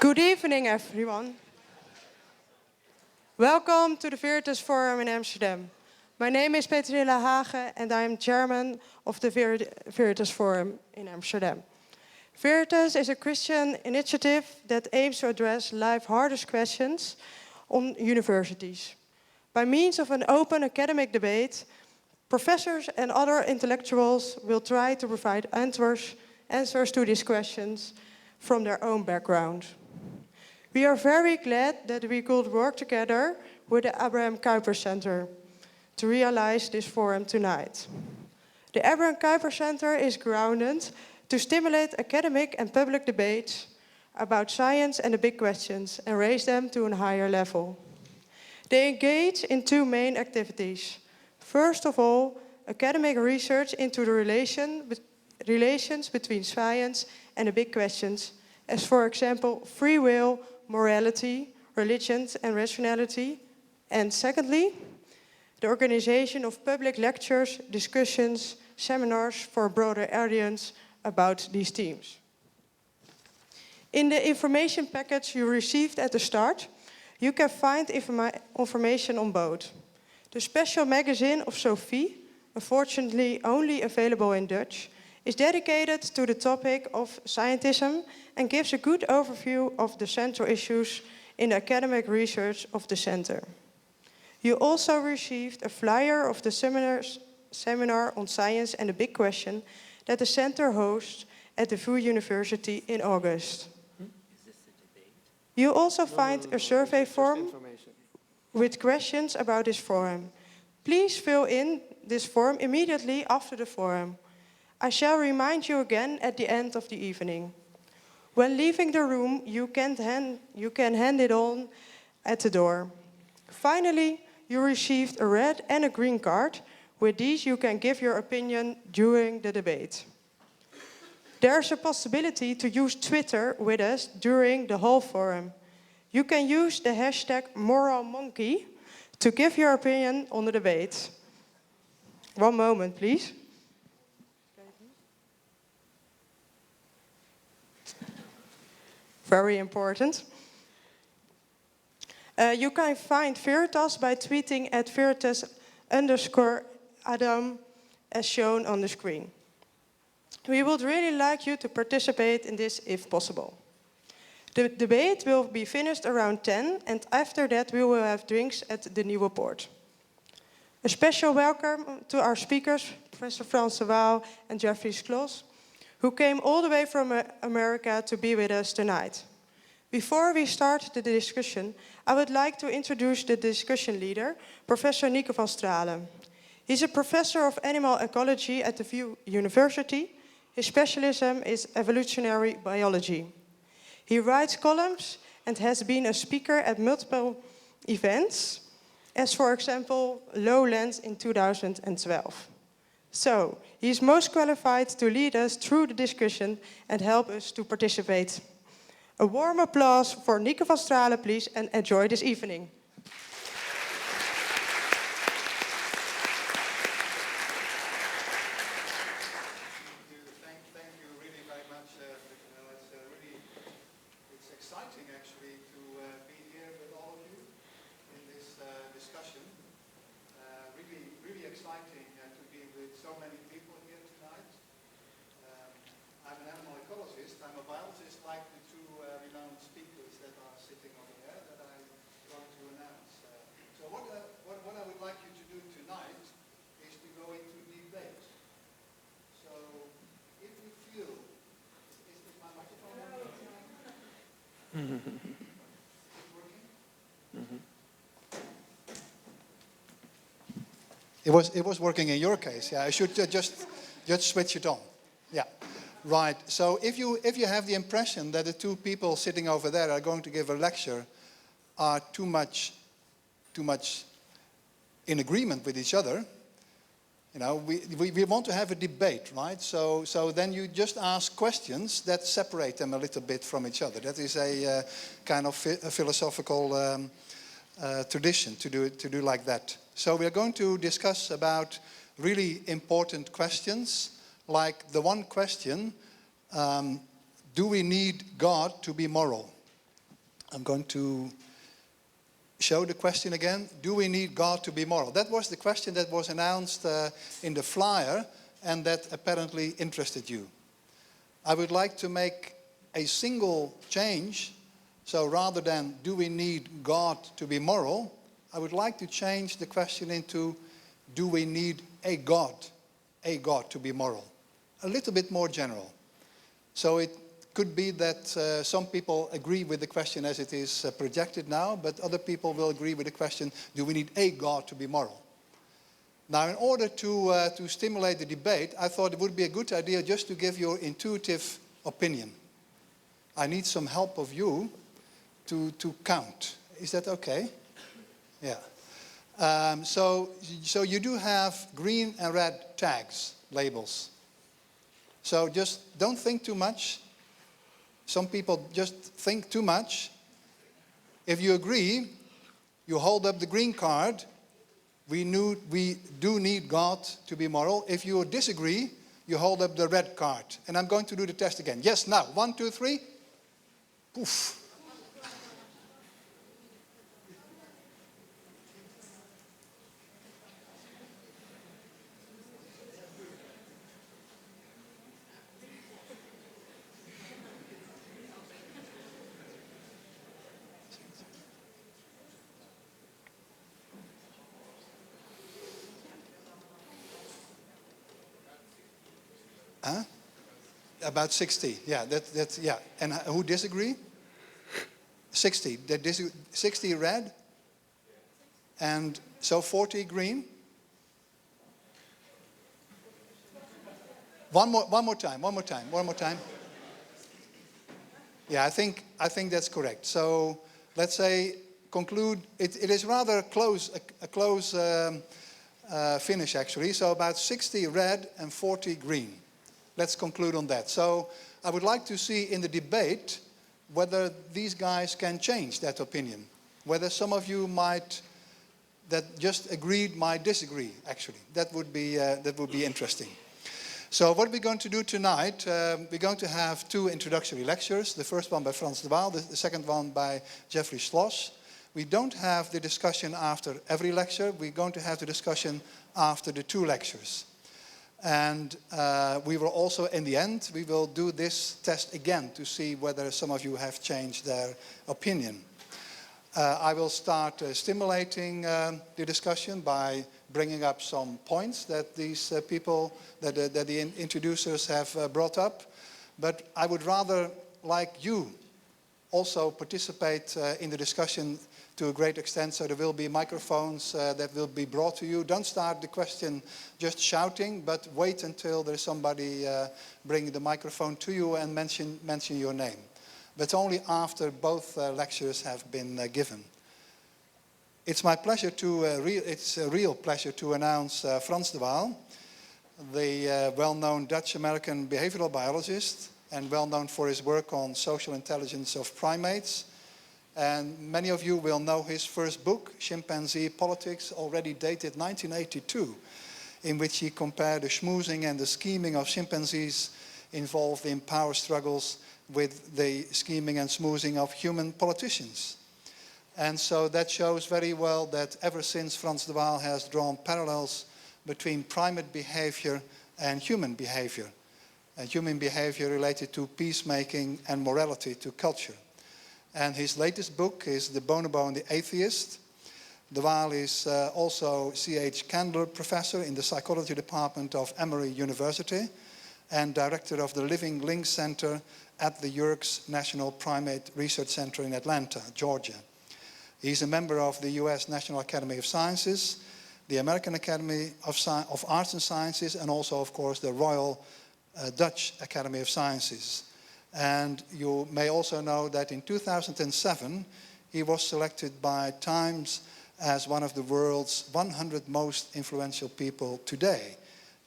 Good evening, everyone. Welcome to the Veritas Forum in Amsterdam. My name is Petrilla Hage and I am chairman of the Veritas Forum in Amsterdam. Veritas is a Christian initiative that aims to address life's hardest questions on universities. By means of an open academic debate, professors and other intellectuals will try to provide answers to these questions from their own background. We are very glad that we could work together with the Abraham Kuyper Center to realize this forum tonight. The Abraham Kuyper Center is grounded to stimulate academic and public debates about science and the big questions and raise them to a higher level. They engage in two main activities. First of all, academic research into the relations between science and the big questions, as for example, free will, morality, religion and rationality. And secondly, the organization of public lectures, discussions, seminars for a broader audience about these themes. In the information package you received at the start, you can find information on both. The special magazine of Sophie, unfortunately only available in Dutch, is dedicated to the topic of scientism and gives a good overview of the central issues in the academic research of the center. You also received a flyer of the seminar on science and the big question that the center hosts at the VU University in August. Is this a debate? You also find a survey form with questions about this forum. Please fill in this form immediately after the forum. I shall remind you again at the end of the evening. When leaving the room, you can hand it on at the door. Finally, you received a red and a green card. With these, you can give your opinion during the debate. There's a possibility to use Twitter with us during the whole forum. You can use the hashtag #MoralMonkey to give your opinion on the debate. One moment, please. Very important. You can find Veritas by tweeting at Veritas_Adam as shown on the screen. We would really like you to participate in this if possible. The debate will be finished around 10 and after that we will have drinks at the Nieuwe Poort. A special welcome to our speakers, Professor Frans de Waal and Schloss, who came all the way from America to be with us tonight. Before we start the discussion, I would like to introduce the discussion leader, Professor Nico van Stralen. He's a professor of animal ecology at the VU University. His specialism is evolutionary biology. He writes columns and has been a speaker at multiple events, as for example, Lowlands in 2012. So, he is most qualified to lead us through the discussion and help us to participate. A warm applause for Nico van Stralen, please, and enjoy this evening. Thank you really very much. It's exciting actually to be here with all of you in this discussion. Really exciting to be with so many people here tonight. I'm an animal ecologist. I'm a biologist like the two renowned speakers that are sitting over there that I want to announce. So what I would like you to do tonight is to go into debate. So if you feel, is my microphone working? Is it working? Mm-hmm. It was working in your case. Yeah, I should just switch it on. Yeah. Right. So if you have the impression that the two people sitting over there are going to give a lecture are too much in agreement with each other, you know, we want to have a debate, right? So then you just ask questions that separate them a little bit from each other. That is a kind of a philosophical tradition to do like that. So we are going to discuss about really important questions. Like the one question, do we need God to be moral? I'm going to show the question again. Do we need God to be moral? That was the question that was announced in the flyer, and that apparently interested you. I would like to make a single change. So rather than do we need God to be moral, I would like to change the question into do we need a God to be moral? A little bit more general. So it could be that some people agree with the question as it is projected now, but other people will agree with the question, do we need a God to be moral? Now, in order to stimulate the debate, I thought it would be a good idea just to give your intuitive opinion. I need some help of you to count. Is that okay? Yeah. So you do have green and red tags, labels. So just don't think too much. Some people just think too much. If you agree, you hold up the green card. We do need God to be moral. If you disagree, you hold up the red card. And I'm going to do the test again. Yes, now, 1, 2, 3. Poof. Huh? About 60. Yeah, that's yeah. And who disagree? 60. 60 red. And so 40 green. One more time. Yeah, I think that's correct. So let's say conclude. It is rather close, a close finish actually. So about 60 red and 40 green. Let's conclude on that. So I would like to see in the debate whether these guys can change that opinion. Whether some of you that just agreed might disagree, actually. That would be interesting. So what we're going to do tonight, we're going to have 2 introductory lectures. The first one by Frans de Waal, the second one by Jeffrey Schloss. We don't have the discussion after every lecture. We're going to have the discussion after the 2 lectures. And we will also, in the end, we will do this test again to see whether some of you have changed their opinion. I will start stimulating the discussion by bringing up some points that these people, that the introducers have brought up. But I would rather like you also participate in the discussion to a great extent. So there will be microphones that will be brought to you. Don't start the question just shouting, but wait until there's somebody bringing the microphone to you and mention your name. But only after both lectures have been given. It's my pleasure it's a real pleasure to announce Frans de Waal, the well-known Dutch-American behavioral biologist and well-known for his work on social intelligence of primates. And many of you will know his first book, Chimpanzee Politics, already dated 1982, in which he compared the schmoozing and the scheming of chimpanzees involved in power struggles with the scheming and schmoozing of human politicians. And so that shows very well that ever since Frans de Waal has drawn parallels between primate behavior and human behavior related to peacemaking and morality, to culture. And his latest book is The Bonobo and the Atheist. De Waal is also C.H. Candler Professor in the Psychology Department of Emory University and Director of the Living Links Center at the Yerkes National Primate Research Center in Atlanta, Georgia. He's a member of the U.S. National Academy of Sciences, the American Academy of Arts and Sciences, and also, of course, the Royal Dutch Academy of Sciences. And you may also know that in 2007, he was selected by Times as one of the world's 100 most influential people today.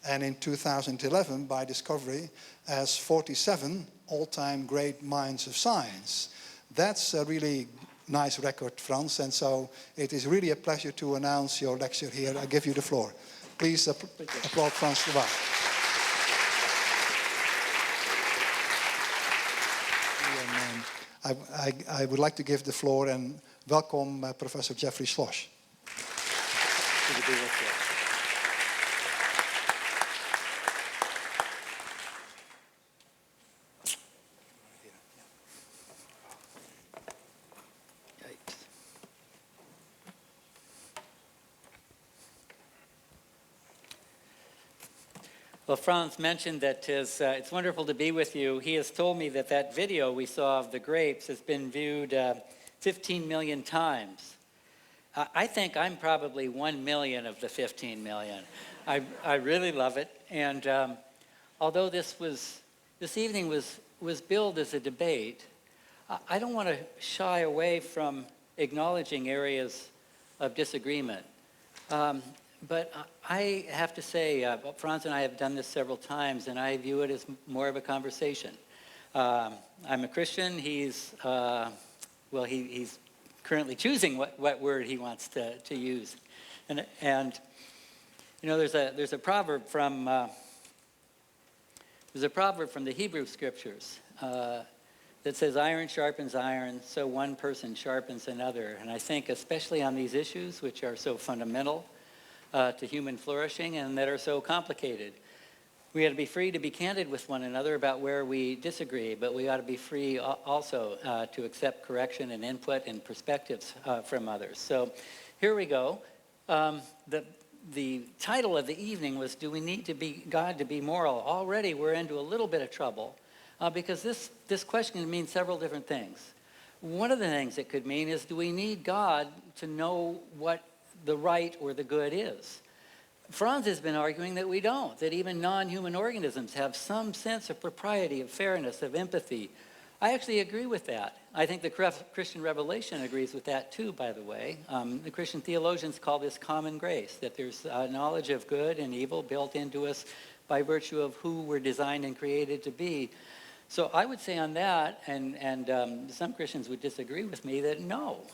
And in 2011, by Discovery, as 47 all-time great minds of science. That's a really nice record, Frans. And so it is really a pleasure to announce your lecture here. I give you the floor. Please applaud Frans de Waal. I would like to give the floor and welcome Professor Jeffrey Schloss. Good to be with you. Yikes. Well, Frans mentioned that it's wonderful to be with you. He has told me that that video we saw of the grapes has been viewed 15 million times. I think I'm probably 1 million of the 15 million. I really love it. And although this evening was billed as a debate, I don't want to shy away from acknowledging areas of disagreement. But I have to say, Frans and I have done this several times, and I view it as more of a conversation. I'm a Christian. He's currently choosing what word he wants to use, and you know, there's a proverb from the Hebrew Scriptures that says, "Iron sharpens iron, so one person sharpens another." And I think, especially on these issues, which are so fundamental to human flourishing and that are so complicated, we ought to be free to be candid with one another about where we disagree, but we ought to be free also to accept correction and input and perspectives from others. So here we go. The title of the evening was, "Do we need God to be moral?" Already we're into a little bit of trouble because this question can mean several different things. One of the things it could mean is, do we need God to know what the right or the good is? Frans has been arguing that we don't, that even non-human organisms have some sense of propriety, of fairness, of empathy. I actually agree with that. I think the Christian revelation agrees with that too, by the way. The Christian theologians call this common grace, that there's knowledge of good and evil built into us by virtue of who we're designed and created to be. So I would say on that, and some Christians would disagree with me, that no,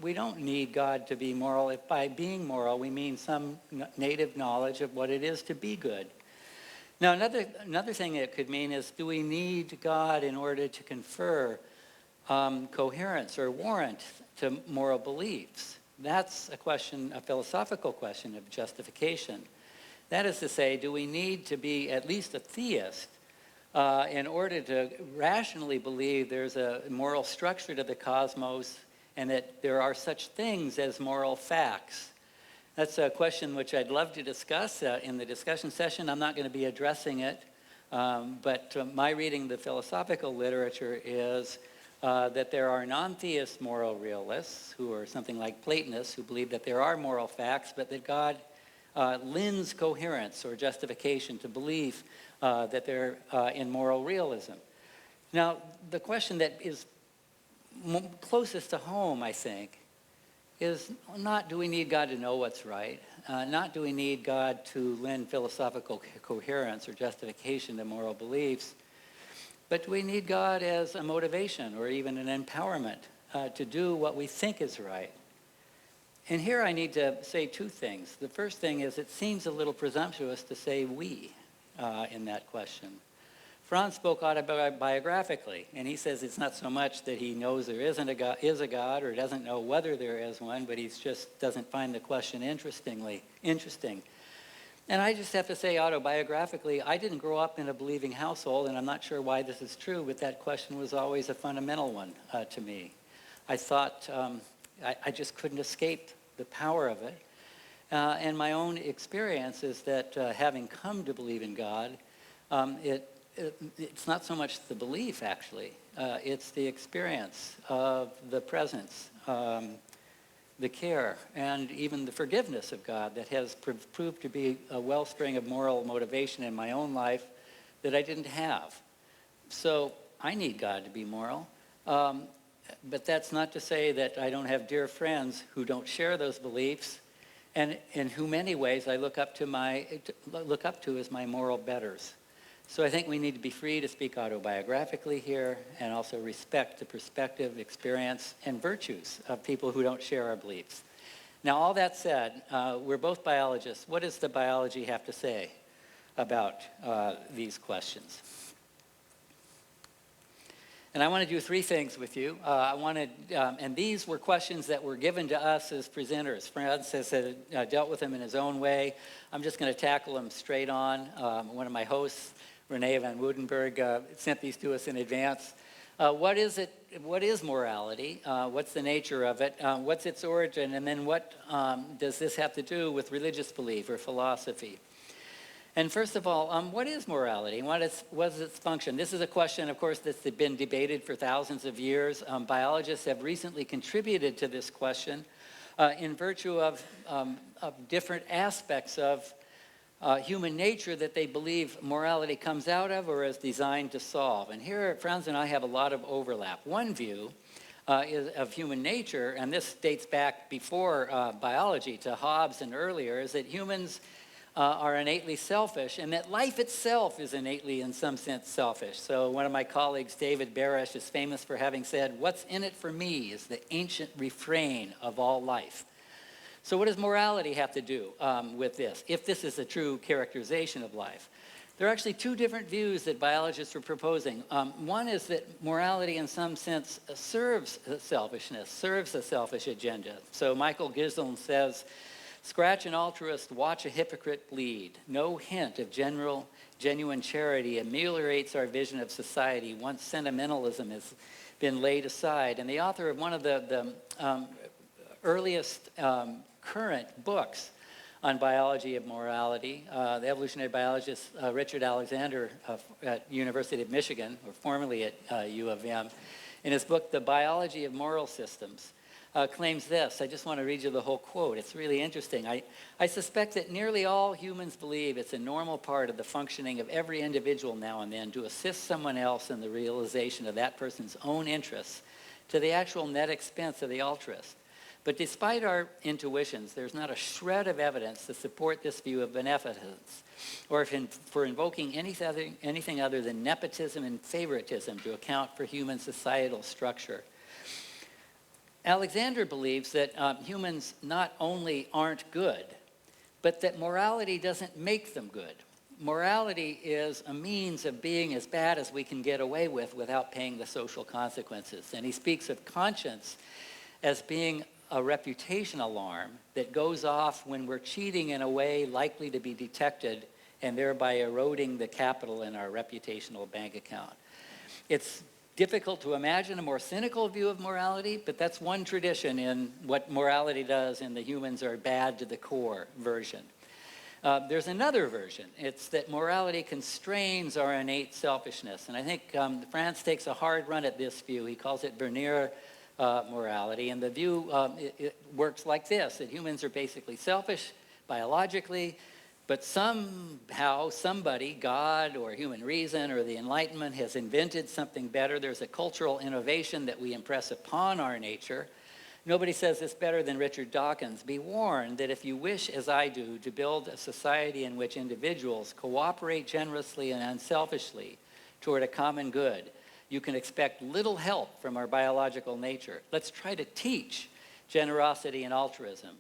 we don't need God to be moral. If by being moral we mean some native knowledge of what it is to be good. Now another thing it could mean is, do we need God in order to confer coherence or warrant to moral beliefs? That's a question, a philosophical question of justification. That is to say, do we need to be at least a theist in order to rationally believe there's a moral structure to the cosmos and that there are such things as moral facts? That's a question which I'd love to discuss in the discussion session. I'm not going to be addressing it, but my reading of the philosophical literature is that there are non-theist moral realists who are something like Platonists, who believe that there are moral facts, but that God lends coherence or justification to belief that they're in moral realism. Now, the question that is closest to home, I think, is not do we need God to know what's right, not do we need God to lend philosophical coherence or justification to moral beliefs, but do we need God as a motivation or even an empowerment to do what we think is right? And here I need to say two things. The first thing is, it seems a little presumptuous to say we in that question. Frans spoke autobiographically, and he says it's not so much that he knows there is a God or doesn't know whether there is one, but he just doesn't find the question interesting. And I just have to say autobiographically, I didn't grow up in a believing household, and I'm not sure why this is true, but that question was always a fundamental one to me. I thought I just couldn't escape the power of it. And my own experience is that having come to believe in God, it's not so much the belief, actually. It's the experience of the presence, the care, and even the forgiveness of God that has proved to be a wellspring of moral motivation in my own life that I didn't have. So I need God to be moral. But that's not to say that I don't have dear friends who don't share those beliefs, and in who many ways I look up to as my moral betters. So I think we need to be free to speak autobiographically here and also respect the perspective, experience, and virtues of people who don't share our beliefs. Now, all that said, we're both biologists. What does the biology have to say about these questions? And I want to do three things with you. And these were questions that were given to us as presenters. Frans has dealt with them in his own way. I'm just going to tackle them straight on. One of my hosts, Renee van Woudenberg, sent these to us in advance. What is it? What is morality? What's the nature of it? What's its origin? And then what does this have to do with religious belief or philosophy? And first of all, what is morality? What is its function? This is a question, of course, that's been debated for thousands of years. Biologists have recently contributed to this question in virtue of different aspects of human nature that they believe morality comes out of or is designed to solve. And here, Frans and I have a lot of overlap. One view of human nature, and this dates back before biology to Hobbes and earlier, is that humans are innately selfish, and that life itself is innately, in some sense, selfish. So one of my colleagues, David Barish, is famous for having said, "What's in it for me is the ancient refrain of all life." So what does morality have to do with this, if this is a true characterization of life? There are actually two different views that biologists are proposing. One is that morality, in some sense, serves selfishness, serves a selfish agenda. So Michael Gisdon says, "Scratch an altruist, watch a hypocrite bleed. No hint of genuine charity ameliorates our vision of society once sentimentalism has been laid aside." And the author of one of the earliest current books on biology of morality, the evolutionary biologist Richard Alexander at University of Michigan, or formerly at U of M, in his book, The Biology of Moral Systems, claims this. I just want to read you the whole quote. It's really interesting. I suspect that nearly all humans believe it's a normal part of the functioning of every individual now and then to assist someone else in the realization of that person's own interests to the actual net expense of the altruist. But despite our intuitions, there's not a shred of evidence to support this view of beneficence, or for invoking anything other than nepotism and favoritism to account for human societal structure. Alexander believes that humans not only aren't good, but that morality doesn't make them good. Morality is a means of being as bad as we can get away with without paying the social consequences. And he speaks of conscience as being a reputation alarm that goes off when we're cheating in a way likely to be detected and thereby eroding the capital in our reputational bank account. It's difficult to imagine a more cynical view of morality, but that's one tradition in what morality does in the humans are bad to the core version. There's another version. It's that morality constrains our innate selfishness. And I think Frans takes a hard run at this view. He calls it Bernier morality. And the view it works like this, that humans are basically selfish biologically, but somehow somebody, God or human reason or the Enlightenment, has invented something better. There's a cultural innovation that we impress upon our nature. Nobody says this better than Richard Dawkins. Be warned that if you wish, as I do, to build a society in which individuals cooperate generously and unselfishly toward a common good, you can expect little help from our biological nature. Let's try to teach generosity and altruism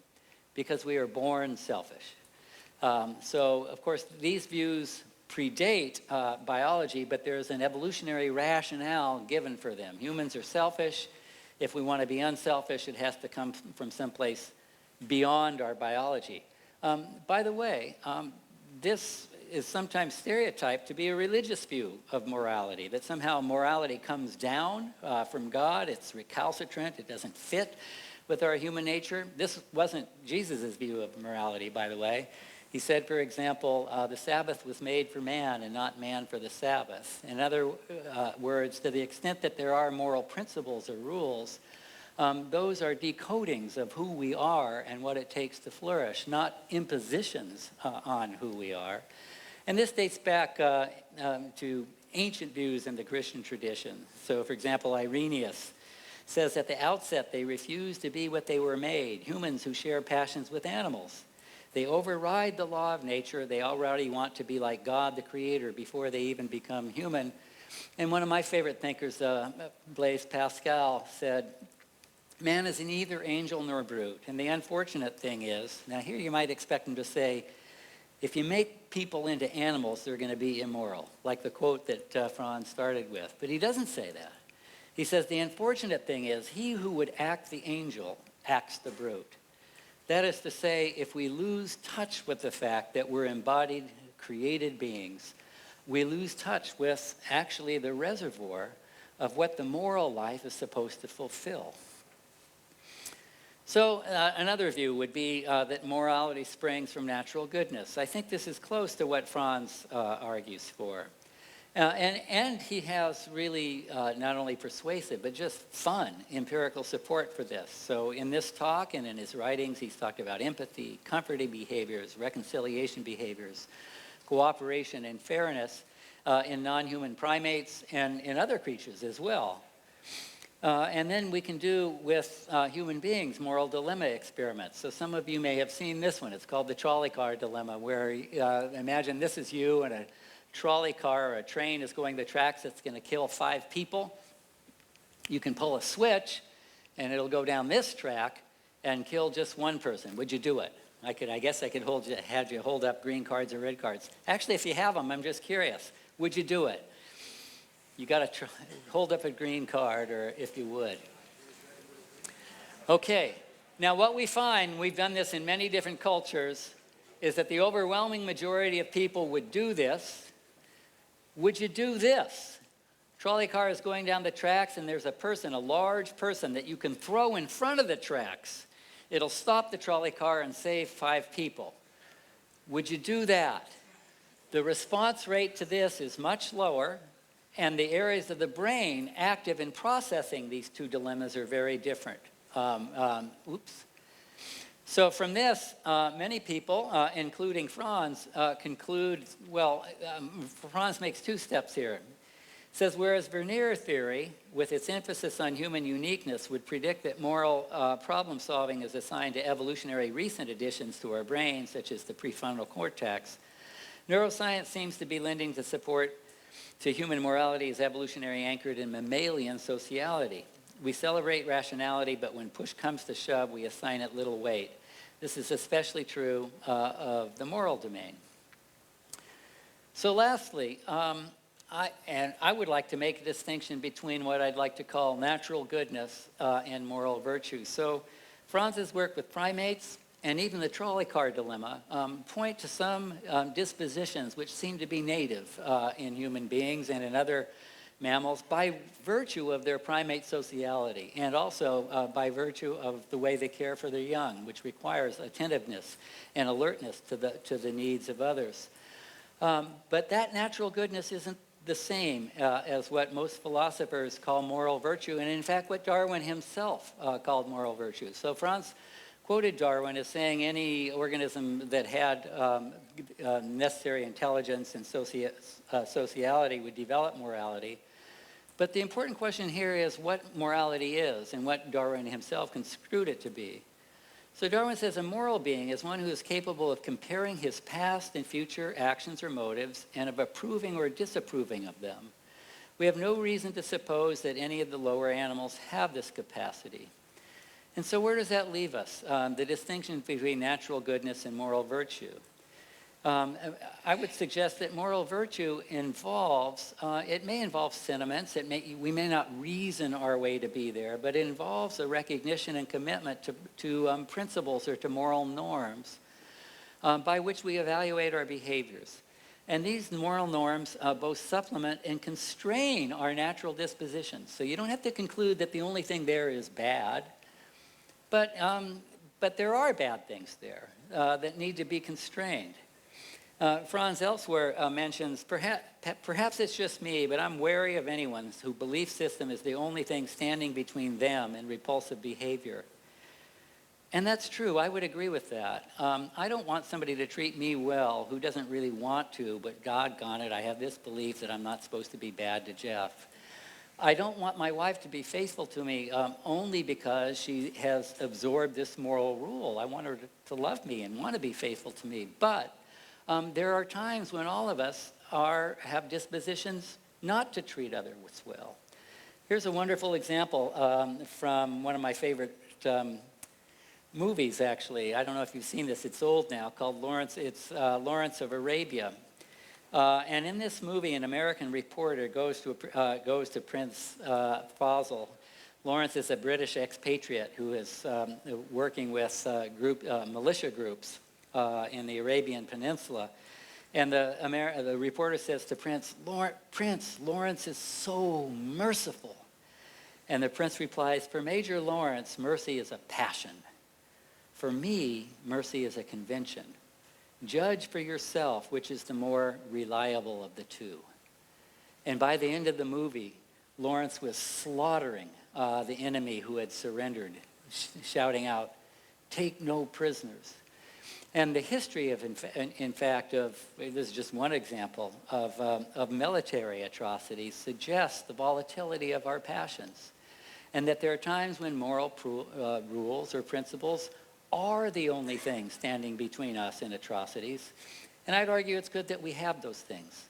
because we are born selfish. So, of course, these views predate biology, but there's an evolutionary rationale given for them. Humans are selfish. If we want to be unselfish, it has to come from someplace beyond our biology. By the way, this is sometimes stereotyped to be a religious view of morality, that somehow morality comes down from God. It's recalcitrant. It doesn't fit with our human nature. This wasn't Jesus' view of morality, by the way. He said, for example, the Sabbath was made for man and not man for the Sabbath. In other words, to the extent that there are moral principles or rules, those are decodings of who we are and what it takes to flourish, not impositions on who we are. And this dates back to ancient views in the Christian tradition. So, for example, Irenaeus says at the outset they refuse to be what they were made, humans who share passions with animals. They override the law of nature. They already want to be like God, the Creator, before they even become human. And one of my favorite thinkers, Blaise Pascal, said, man is neither angel nor brute. And the unfortunate thing is, now here you might expect him to say, if you make people into animals, they're going to be immoral, like the quote that Frans started with. But he doesn't say that. He says, the unfortunate thing is, he who would act the angel acts the brute. That is to say, if we lose touch with the fact that we're embodied, created beings, we lose touch with actually the reservoir of what the moral life is supposed to fulfill. So another view would be that morality springs from natural goodness. I think this is close to what Frans argues for. And he has really not only persuasive, but just fun empirical support for this. So in this talk and in his writings, he's talked about empathy, comforting behaviors, reconciliation behaviors, cooperation and fairness in non-human primates and in other creatures as well. And then we can do with human beings moral dilemma experiments. So some of you may have seen this one. It's called the trolley car dilemma, where imagine this is you and a trolley car or a train is going the tracks that's going to kill 5 people. You can pull a switch and it'll go down this track and kill just 1 person. Would you do it? I guess I could have you hold up green cards or red cards. Actually, if you have them, I'm just curious. Would you do it? You got to hold up a green card, or if you would. Okay. Now what we find, we've done this in many different cultures, is that the overwhelming majority of people would do this. Would you do this? Trolley car is going down the tracks and there's a person, a large person that you can throw in front of the tracks. It'll stop the trolley car and save 5 people. Would you do that? The response rate to this is much lower, and the areas of the brain active in processing these 2 dilemmas are very different. So from this, many people, including Frans, conclude, Frans makes 2 steps here. It says, whereas Vernier theory, with its emphasis on human uniqueness, would predict that moral problem solving is assigned to evolutionary recent additions to our brain, such as the prefrontal cortex, neuroscience seems to be lending the support to human morality as evolutionary anchored in mammalian sociality. We celebrate rationality, but when push comes to shove, we assign it little weight. This is especially true of the moral domain. So lastly, I would like to make a distinction between what I'd like to call natural goodness and moral virtue. So Frans's work with primates and even the trolley car dilemma point to some dispositions which seem to be native in human beings and in other mammals by virtue of their primate sociality, and also by virtue of the way they care for their young, which requires attentiveness and alertness to the needs of others. But that natural goodness isn't the same as what most philosophers call moral virtue, and in fact what Darwin himself called moral virtue. So Frans quoted Darwin as saying any organism that had necessary intelligence and sociality would develop morality. But the important question here is what morality is and what Darwin himself construed it to be. So Darwin says a moral being is one who is capable of comparing his past and future actions or motives and of approving or disapproving of them. We have no reason to suppose that any of the lower animals have this capacity. And so where does that leave us? The distinction between natural goodness and moral virtue. I would suggest that moral virtue involves, it may involve sentiments, we may not reason our way to be there, but it involves a recognition and commitment to principles or to moral norms by which we evaluate our behaviors. And these moral norms both supplement and constrain our natural dispositions. So you don't have to conclude that the only thing there is bad, but there are bad things there that need to be constrained. Frans elsewhere mentions, perhaps it's just me, but I'm wary of anyone whose belief system is the only thing standing between them and repulsive behavior. And that's true, I would agree with that. I don't want somebody to treat me well who doesn't really want to, but doggone it, I have this belief that I'm not supposed to be bad to Jeff. I don't want my wife to be faithful to me only because she has absorbed this moral rule. I want her to love me and want to be faithful to me. But there are times when all of us have dispositions not to treat others well. Here's a wonderful example from one of my favorite movies, actually. I don't know if you've seen this. It's old now, called Lawrence. It's Lawrence of Arabia. And in this movie, an American reporter goes to Prince Faisal. Lawrence is a British expatriate who is working with militia groups in the Arabian Peninsula. And the reporter says to Prince, Lawrence is so merciful. And the prince replies, for Major Lawrence, mercy is a passion. For me, mercy is a convention. Judge for yourself which is the more reliable of the two. And by the end of the movie, Lawrence was slaughtering the enemy who had surrendered, shouting out, take no prisoners. And the history of, in fact, this is just one example of military atrocities suggests the volatility of our passions. And that there are times when moral rules or principles are the only thing standing between us and atrocities. And I'd argue it's good that we have those things.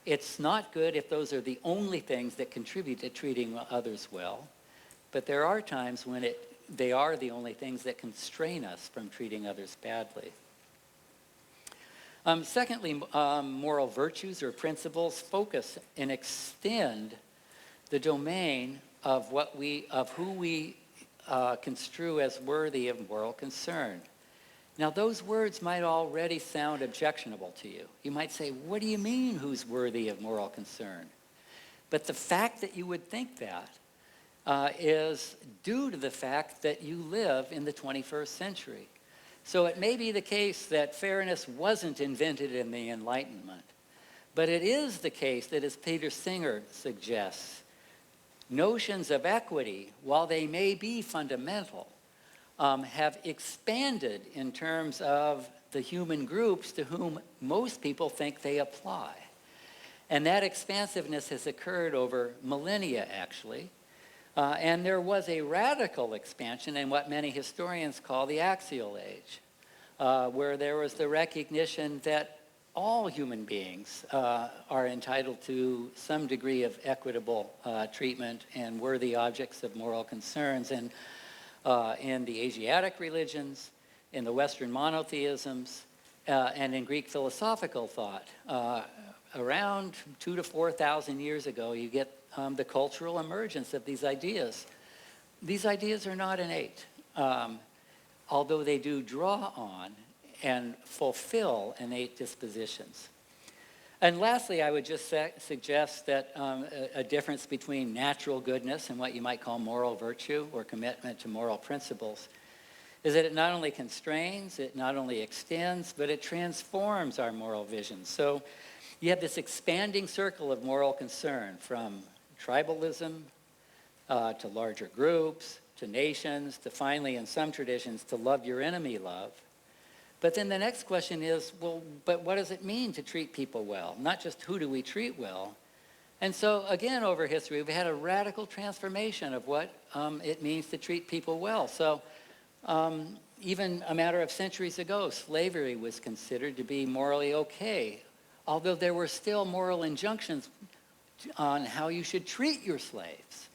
It's not good if those are the only things that contribute to treating others well. But there are times when they are the only things that constrain us from treating others badly. Secondly, moral virtues or principles focus and extend the domain of who we construe as worthy of moral concern. Now, those words might already sound objectionable to you. You might say, what do you mean who's worthy of moral concern? But the fact that you would think that is due to the fact that you live in the 21st century. So it may be the case that fairness wasn't invented in the Enlightenment, but it is the case that, as Peter Singer suggests, notions of equity, while they may be fundamental, have expanded in terms of the human groups to whom most people think they apply. And that expansiveness has occurred over millennia, actually. And there was a radical expansion in what many historians call the axial age, where there was the recognition that all human beings are entitled to some degree of equitable treatment and worthy objects of moral concerns. And in the Asiatic religions, in the Western monotheisms, and in Greek philosophical thought, around 2,000 to 4,000 years ago, you get the cultural emergence of these ideas. These ideas are not innate, although they do draw on and fulfill innate dispositions. And lastly, I would just suggest that a difference between natural goodness and what you might call moral virtue or commitment to moral principles is that it not only constrains, it not only extends, but it transforms our moral vision. So you have this expanding circle of moral concern, from tribalism to larger groups, to nations, to finally, in some traditions, to love your enemy love. But then the next question is, well, but what does it mean to treat people well? Not just who do we treat well. And so, again, over history, we've had a radical transformation of what it means to treat people well. So even a matter of centuries ago, slavery was considered to be morally okay, although there were still moral injunctions on how you should treat your slaves.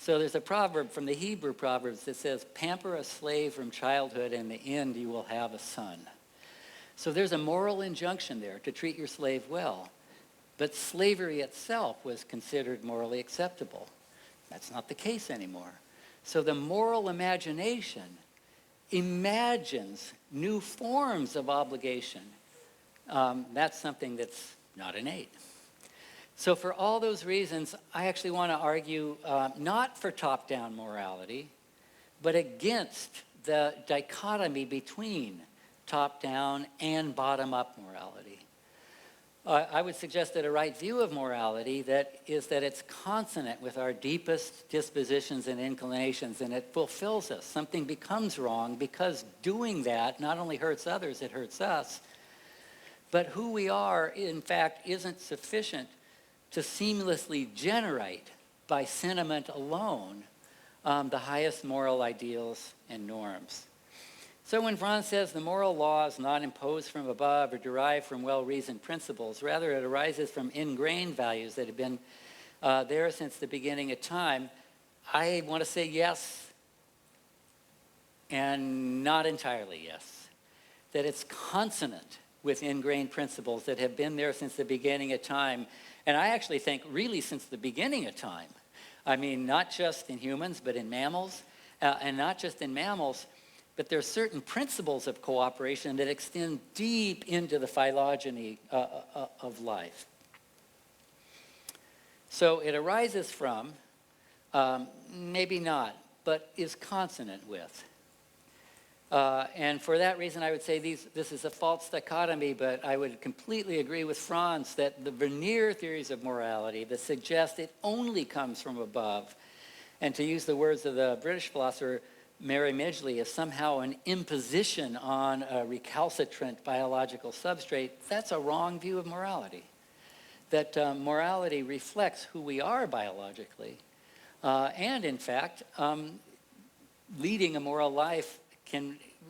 So there's a proverb from the Hebrew Proverbs that says, pamper a slave from childhood, and in the end you will have a son. So there's a moral injunction there to treat your slave well. But slavery itself was considered morally acceptable. That's not the case anymore. So the moral imagination imagines new forms of obligation. That's something that's not innate. So for all those reasons, I actually want to argue not for top-down morality, but against the dichotomy between top-down and bottom-up morality. I would suggest that a right view of morality is that it's consonant with our deepest dispositions and inclinations, and it fulfills us. Something becomes wrong because doing that not only hurts others, it hurts us. But who we are, in fact, isn't sufficient to seamlessly generate by sentiment alone the highest moral ideals and norms. So when Frans says the moral law is not imposed from above or derived from well-reasoned principles, rather it arises from ingrained values that have been there since the beginning of time, I want to say yes and not entirely yes. That it's consonant with ingrained principles that have been there since the beginning of time. And I actually think really since the beginning of time. I mean, not just in humans, but in mammals. And not just in mammals, but there are certain principles of cooperation that extend deep into the phylogeny of life. So it arises from, maybe not, but is consonant with. And for that reason, I would say this is a false dichotomy, but I would completely agree with Frans that the veneer theories of morality that suggest it only comes from above, and to use the words of the British philosopher Mary Midgley, is somehow an imposition on a recalcitrant biological substrate, that's a wrong view of morality. That morality reflects who we are biologically, and in fact, leading a moral life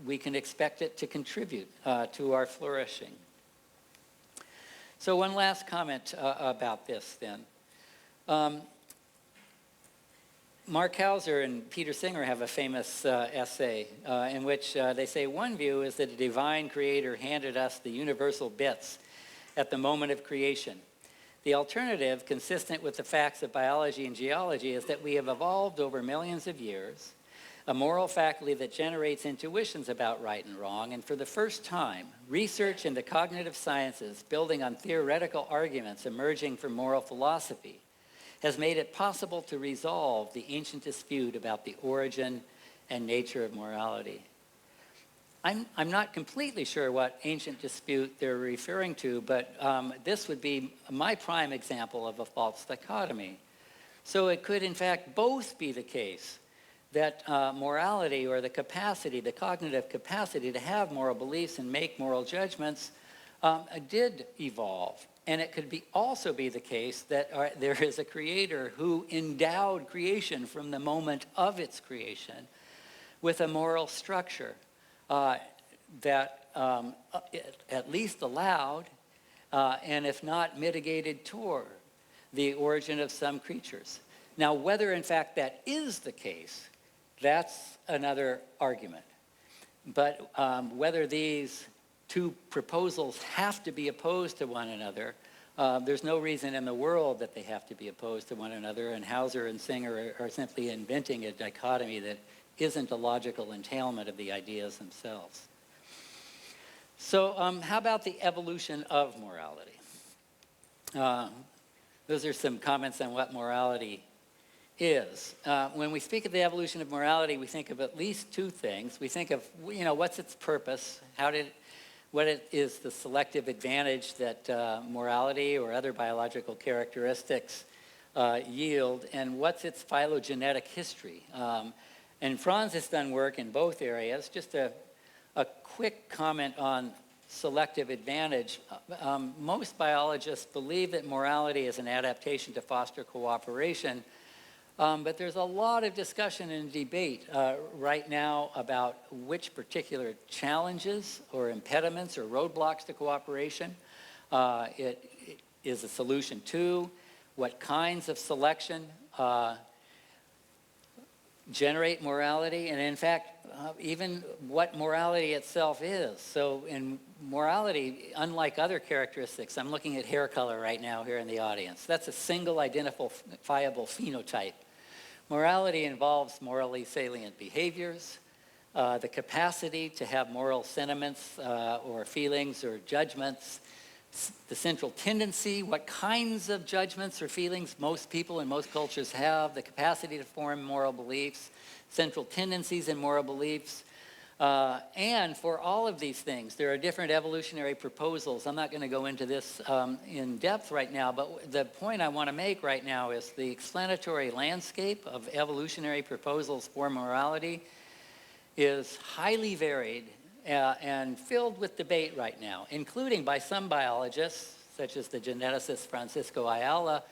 we can expect it to contribute to our flourishing. So one last comment about this then. Mark Hauser and Peter Singer have a famous essay in which they say one view is that a divine creator handed us the universal bits at the moment of creation. The alternative, consistent with the facts of biology and geology, is that we have evolved over millions of years a moral faculty that generates intuitions about right and wrong, and for the first time, research in the cognitive sciences, building on theoretical arguments emerging from moral philosophy, has made it possible to resolve the ancient dispute about the origin and nature of morality. I'm not completely sure what ancient dispute they're referring to, but this would be my prime example of a false dichotomy. So it could, in fact, both be the case that morality, or the capacity, the cognitive capacity to have moral beliefs and make moral judgments did evolve. And it could also be the case that there is a creator who endowed creation from the moment of its creation with a moral structure that at least allowed, and if not mitigated toward, the origin of some creatures. Now, whether in fact that is the case, that's another argument. But whether these two proposals have to be opposed to one another, there's no reason in the world that they have to be opposed to one another, and Hauser and Singer are simply inventing a dichotomy that isn't a logical entailment of the ideas themselves. So how about the evolution of morality? Those are some comments on what morality is. When we speak of the evolution of morality, we think of at least two things. We think of, what's its purpose? What is the selective advantage that morality or other biological characteristics yield, and what's its phylogenetic history? And Frans has done work in both areas. Just a quick comment on selective advantage. Most biologists believe that morality is an adaptation to foster cooperation, but there's a lot of discussion and debate right now about which particular challenges or impediments or roadblocks to cooperation it is a solution to, what kinds of selection generate morality, and in fact, even what morality itself is. So in morality, unlike other characteristics, I'm looking at hair color right now here in the audience. That's a single identifiable phenotype. Morality involves morally salient behaviors, the capacity to have moral sentiments or feelings or judgments, the central tendency, what kinds of judgments or feelings most people in most cultures have, the capacity to form moral beliefs, central tendencies and moral beliefs. And for all of these things, there are different evolutionary proposals. I'm not going to go into this in depth right now, but the point I want to make right now is the explanatory landscape of evolutionary proposals for morality is highly varied and filled with debate right now, including by some biologists, such as the geneticist Francisco Ayala,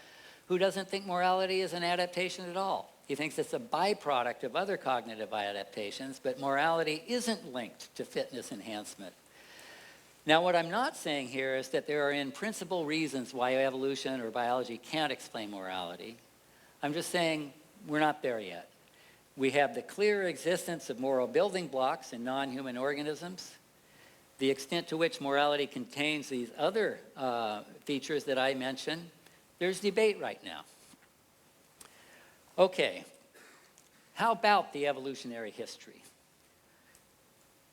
who doesn't think morality is an adaptation at all. He thinks it's a byproduct of other cognitive adaptations, but morality isn't linked to fitness enhancement. Now, what I'm not saying here is that there are in principle reasons why evolution or biology can't explain morality. I'm just saying we're not there yet. We have the clear existence of moral building blocks in non-human organisms. The extent to which morality contains these other features that I mentioned, there's debate right now. Okay, how about the evolutionary history?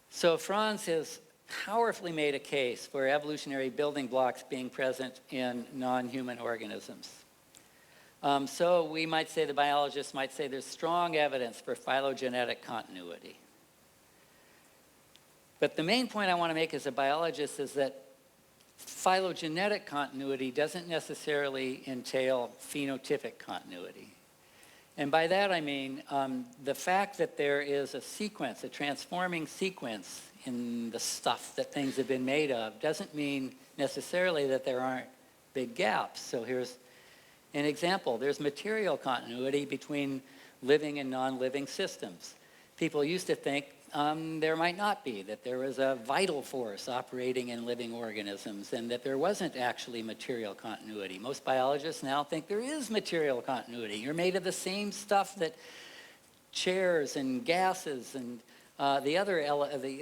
So Frans has powerfully made a case for evolutionary building blocks being present in non-human organisms. So we might say, the biologists might say, there's strong evidence for phylogenetic continuity. But the main point I want to make as a biologist is that phylogenetic continuity doesn't necessarily entail phenotypic continuity. And by that I mean the fact that there is a sequence, a transforming sequence in the stuff that things have been made of, doesn't mean necessarily that there aren't big gaps. So here's an example. There's material continuity between living and non-living systems. People used to think there might not be, that there was a vital force operating in living organisms and that there wasn't actually material continuity. Most biologists now think there is material continuity. You're made of the same stuff that chairs and gases and the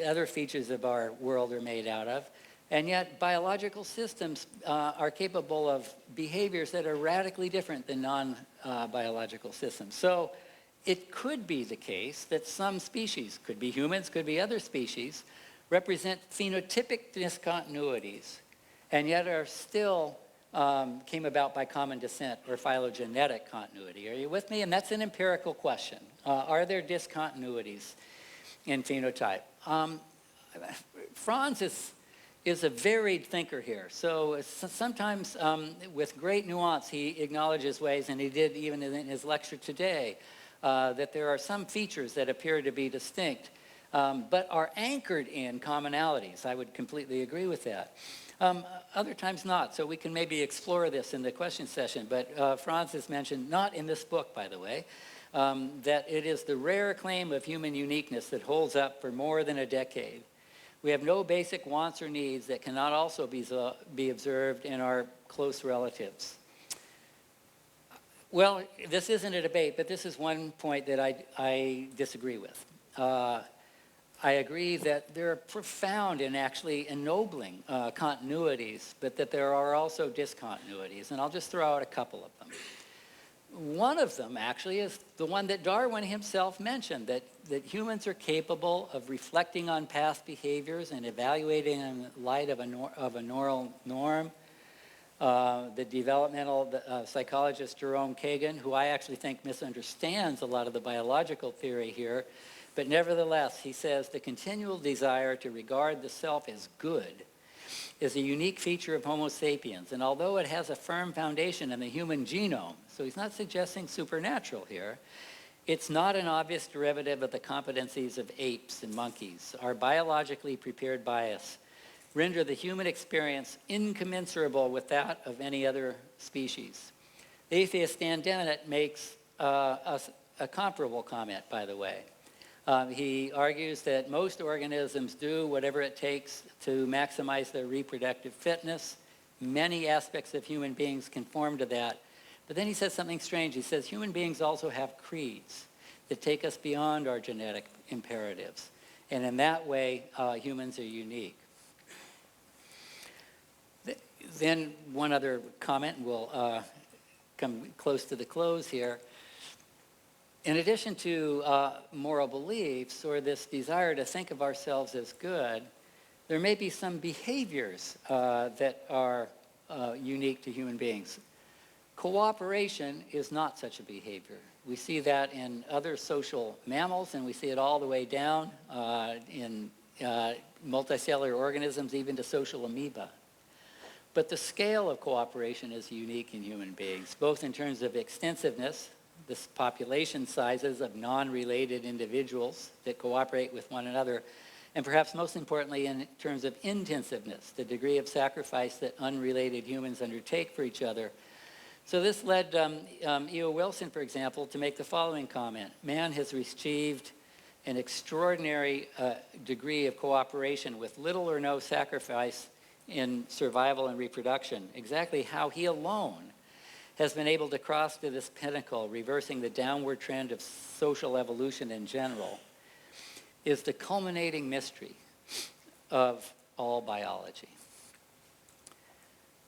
other features of our world are made out of. And yet biological systems are capable of behaviors that are radically different than non-biological systems. So it could be the case that some species, could be humans, could be other species, represent phenotypic discontinuities and yet are still came about by common descent or phylogenetic continuity. Are you with me? And that's an empirical question. Are there discontinuities in phenotype? Frans is a varied thinker here. So sometimes with great nuance he acknowledges ways, and he did even in his lecture today, that there are some features that appear to be distinct, but are anchored in commonalities. I would completely agree with that. Other times not, so we can maybe explore this in the question session, but Frans has mentioned, not in this book by the way, that it is the rare claim of human uniqueness that holds up for more than a decade. We have no basic wants or needs that cannot also be observed in our close relatives. Well, this isn't a debate, but this is one point that I disagree with. I agree that there are profound and actually ennobling continuities, but that there are also discontinuities, and I'll just throw out a couple of them. One of them actually is the one that Darwin himself mentioned, that humans are capable of reflecting on past behaviors and evaluating in light of a neural norm. The developmental psychologist Jerome Kagan, who I actually think misunderstands a lot of the biological theory here, but nevertheless, he says the continual desire to regard the self as good is a unique feature of Homo sapiens, and although it has a firm foundation in the human genome, so he's not suggesting supernatural here, it's not an obvious derivative of the competencies of apes and monkeys. Our biologically prepared bias render the human experience incommensurable with that of any other species. The atheist Dan Dennett makes a comparable comment, by the way. He argues that most organisms do whatever it takes to maximize their reproductive fitness. Many aspects of human beings conform to that. But then he says something strange. He says human beings also have creeds that take us beyond our genetic imperatives. And in that way, humans are unique. Then one other comment, and we'll come close to the close here. In addition to moral beliefs or this desire to think of ourselves as good, there may be some behaviors that are unique to human beings. Cooperation is not such a behavior. We see that in other social mammals, and we see it all the way down in multicellular organisms, even to social amoeba. But the scale of cooperation is unique in human beings, both in terms of extensiveness, the population sizes of non-related individuals that cooperate with one another, and perhaps most importantly in terms of intensiveness, the degree of sacrifice that unrelated humans undertake for each other. So this led E.O. Wilson, for example, to make the following comment. Man has achieved an extraordinary degree of cooperation with little or no sacrifice in survival and reproduction. Exactly how he alone has been able to cross to this pinnacle, reversing the downward trend of social evolution in general, is the culminating mystery of all biology.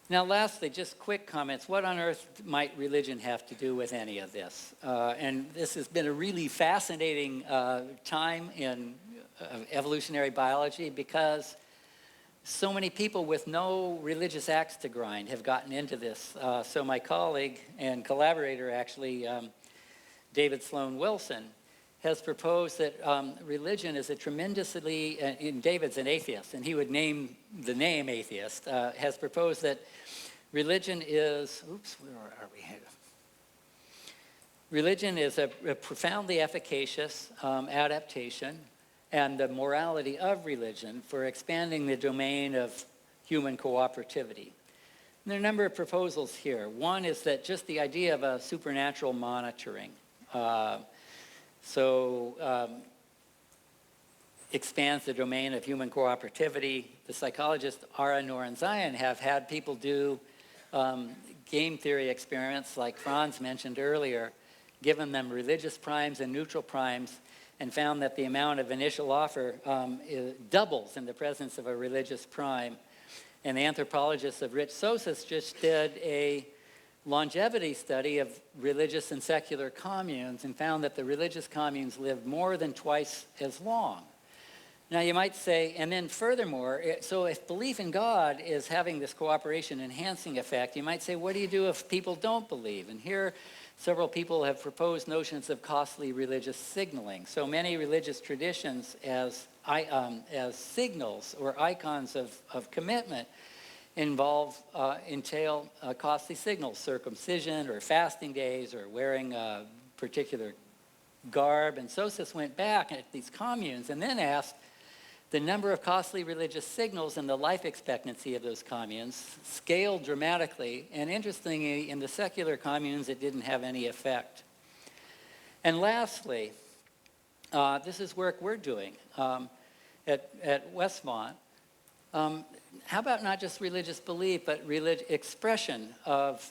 Now, lastly, just quick comments. What on earth might religion have to do with any of this? And this has been a really fascinating time in evolutionary biology because so many people with no religious axe to grind have gotten into this. So my colleague and collaborator, actually, David Sloan Wilson, has proposed that religion is a tremendously, and David's an atheist, and he would name the name atheist, has proposed that religion is, where are we here? Religion is a profoundly efficacious adaptation and the morality of religion for expanding the domain of human cooperativity. And there are a number of proposals here. One is that just the idea of a supernatural monitoring expands the domain of human cooperativity. The psychologists Ara, Nora, and Zion have had people do game theory experiments like Frans mentioned earlier, given them religious primes and neutral primes, and found that the amount of initial offer doubles in the presence of a religious prime. And the anthropologists of Rich Sosis just did a longevity study of religious and secular communes and found that the religious communes lived more than twice as long. Now you might say, and then furthermore, so if belief in God is having this cooperation enhancing effect, you might say, what do you do if people don't believe? And here, several people have proposed notions of costly religious signaling. So many religious traditions as signals or icons of commitment entail costly signals, circumcision or fasting days or wearing a particular garb. And Sosis went back at these communes and then asked the number of costly religious signals and the life expectancy of those communes scaled dramatically. And interestingly, in the secular communes, it didn't have any effect. And lastly, this is work we're doing at Westmont. How about not just religious belief, but expression of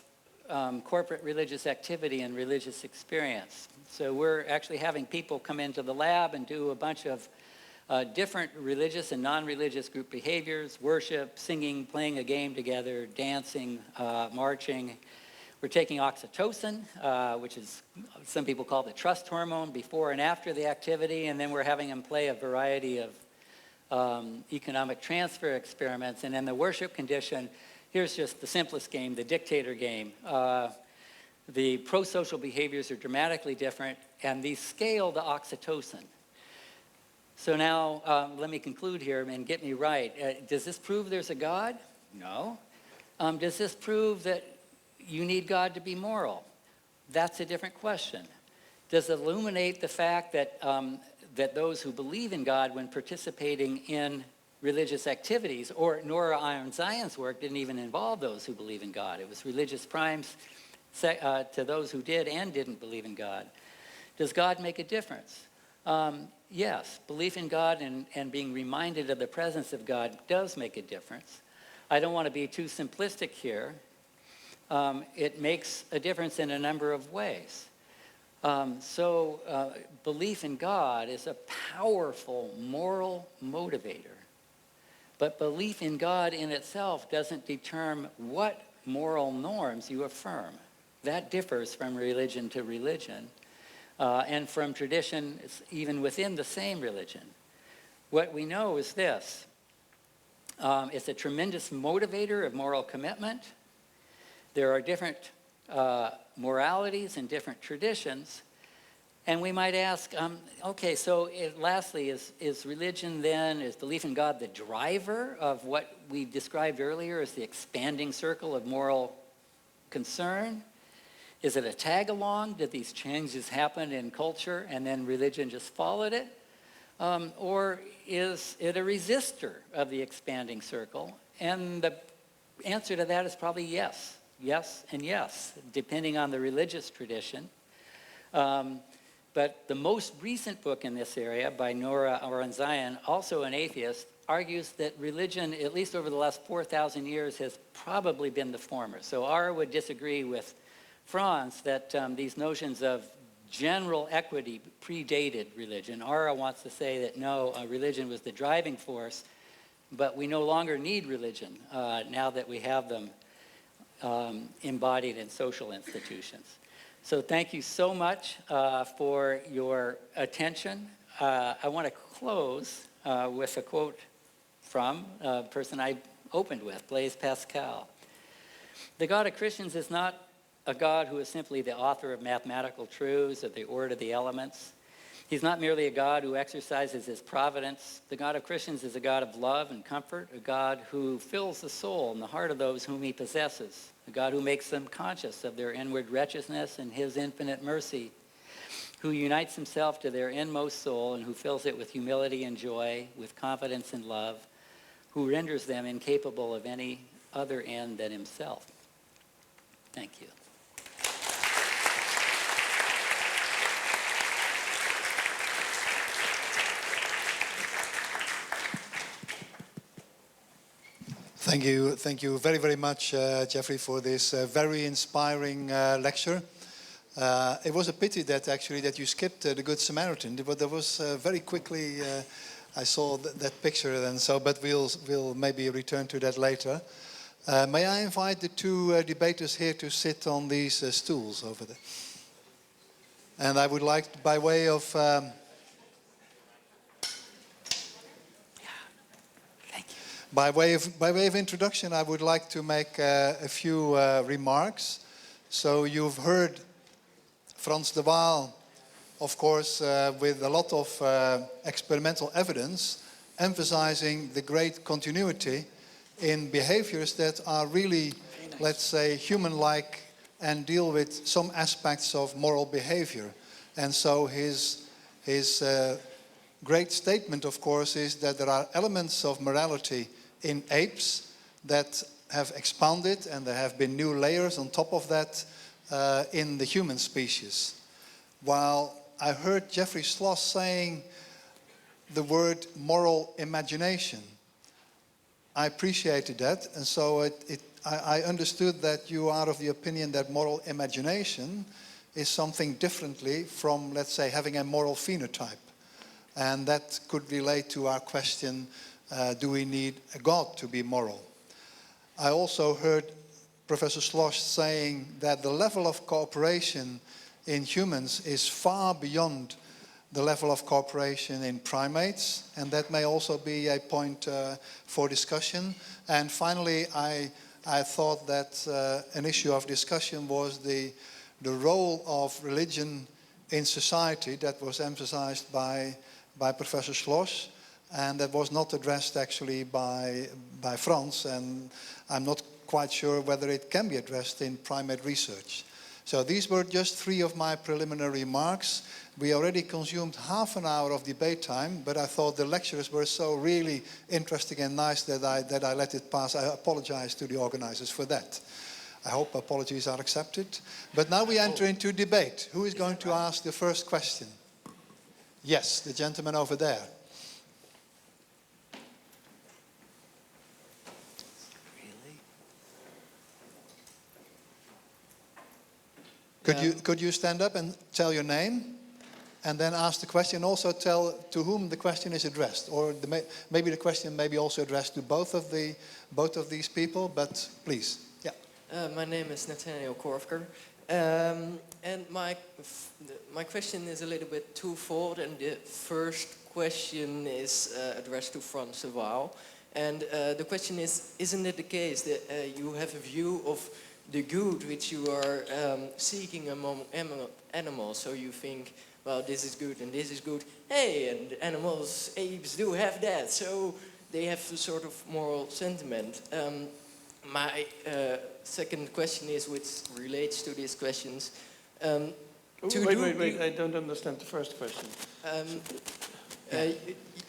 corporate religious activity and religious experience? So we're actually having people come into the lab and do a bunch of different religious and non-religious group behaviors, worship, singing, playing a game together, dancing, marching. We're taking oxytocin, which is some people call the trust hormone, before and after the activity, and then we're having them play a variety of economic transfer experiments. And in the worship condition, here's just the simplest game, the dictator game. The pro-social behaviors are dramatically different, and these scale the oxytocin. So now, let me conclude here and get me right. Does this prove there's a God? No. Does this prove that you need God to be moral? That's a different question. Does it illuminate the fact that that those who believe in God when participating in religious activities, or Nora Zion's work didn't even involve those who believe in God. It was religious primes to those who did and didn't believe in God. Does God make a difference? Yes, belief in God and being reminded of the presence of God does make a difference. I don't want to be too simplistic here. It makes a difference in a number of ways. Belief in God is a powerful moral motivator. But belief in God in itself doesn't determine what moral norms you affirm. That differs from religion to religion, and from tradition even within the same religion. What we know is this. It's a tremendous motivator of moral commitment. There are different moralities and different traditions. And we might ask, okay, so lastly, is religion then, is belief in God the driver of what we described earlier as the expanding circle of moral concern? Is it a tag-along? Did these changes happen in culture and then religion just followed it? Or is it a resistor of the expanding circle? And the answer to that is probably yes. Yes and yes, depending on the religious tradition. But the most recent book in this area by Nora Zion, also an atheist, argues that religion, at least over the last 4,000 years, has probably been the former. So Ara would disagree with Frans that these notions of general equity predated religion. Ara wants to say that no, religion was the driving force. but we no longer need religion now that we have them embodied in social institutions. So thank you so much for your attention. I want to close with a quote from a person I opened with, Blaise Pascal. The God of Christians is not a God who is simply the author of mathematical truths or the order of the elements. He's not merely a God who exercises his providence. The God of Christians is a God of love and comfort, a God who fills the soul and the heart of those whom he possesses, a God who makes them conscious of their inward wretchedness and his infinite mercy, who unites himself to their inmost soul and who fills it with humility and joy, with confidence and love, who renders them incapable of any other end than himself. Thank you. Thank you very, very much, Jeffrey, for this very inspiring lecture. It was a pity that actually that you skipped the Good Samaritan, but there was very quickly I saw that picture, and so. But we'll maybe return to that later. May I invite the two debaters here to sit on these stools over there? And I would like, by way of By way of introduction, I would like to make a few remarks. So you've heard Frans de Waal, of course, with a lot of experimental evidence, emphasizing the great continuity in behaviors that are really, let's say, human-like and deal with some aspects of moral behavior. And so his great statement, of course, is that there are elements of morality in apes that have expanded, and there have been new layers on top of that in the human species. While I heard Jeffrey Schloss saying the word moral imagination, I appreciated that, and so I understood that you are of the opinion that moral imagination is something differently from, let's say, having a moral phenotype. And that could relate to our question, do we need a God to be moral? I also heard Professor Schloss saying that the level of cooperation in humans is far beyond the level of cooperation in primates, and that may also be a point for discussion. And finally, I thought that an issue of discussion was the role of religion in society that was emphasized by Professor Schloss, and that was not addressed actually by Frans, and I'm not quite sure whether it can be addressed in primate research. So these were just three of my preliminary remarks. We already consumed half an hour of debate time, but I thought the lectures were so really interesting and nice that I let it pass. I apologize to the organizers for that. I hope apologies are accepted. But now we enter into debate. Who is going to ask the first question? Yes, the gentleman over there. Could you stand up and tell your name, and then ask the question? Also tell to whom the question is addressed, or maybe the question may be also addressed to both of these people. But please, yeah. My name is Nathaniel Korfker, and my question is a little bit twofold. And the first question is addressed to Frans de Waal, and the question is: isn't it the case that you have a view of the good which you are seeking among animals? So you think, well, this is good and this is good. Hey, and animals, apes do have that, so they have a sort of moral sentiment. My second question is, which relates to these questions. Wait, I don't understand the first question.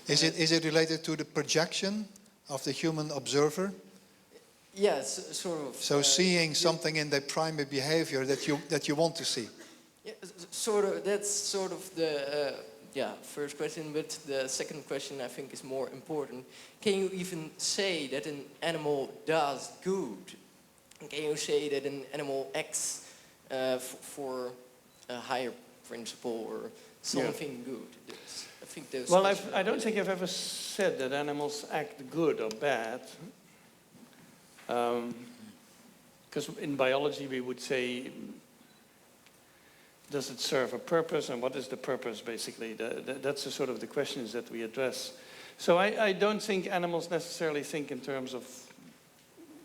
Is it related to the projection of the human observer? Yes, sort of. So seeing something in the primate behavior that you want to see. Yeah, sort of. That's sort of the first question. But the second question, I think, is more important. Can you even say that an animal does good? Can you say that an animal acts for a higher principle or something good. I think those. Well, I don't think I've ever said that animals act good or bad. Because in biology we would say, does it serve a purpose, and what is the purpose, basically? That's the sort of the questions that we address. So I don't think animals necessarily think in terms of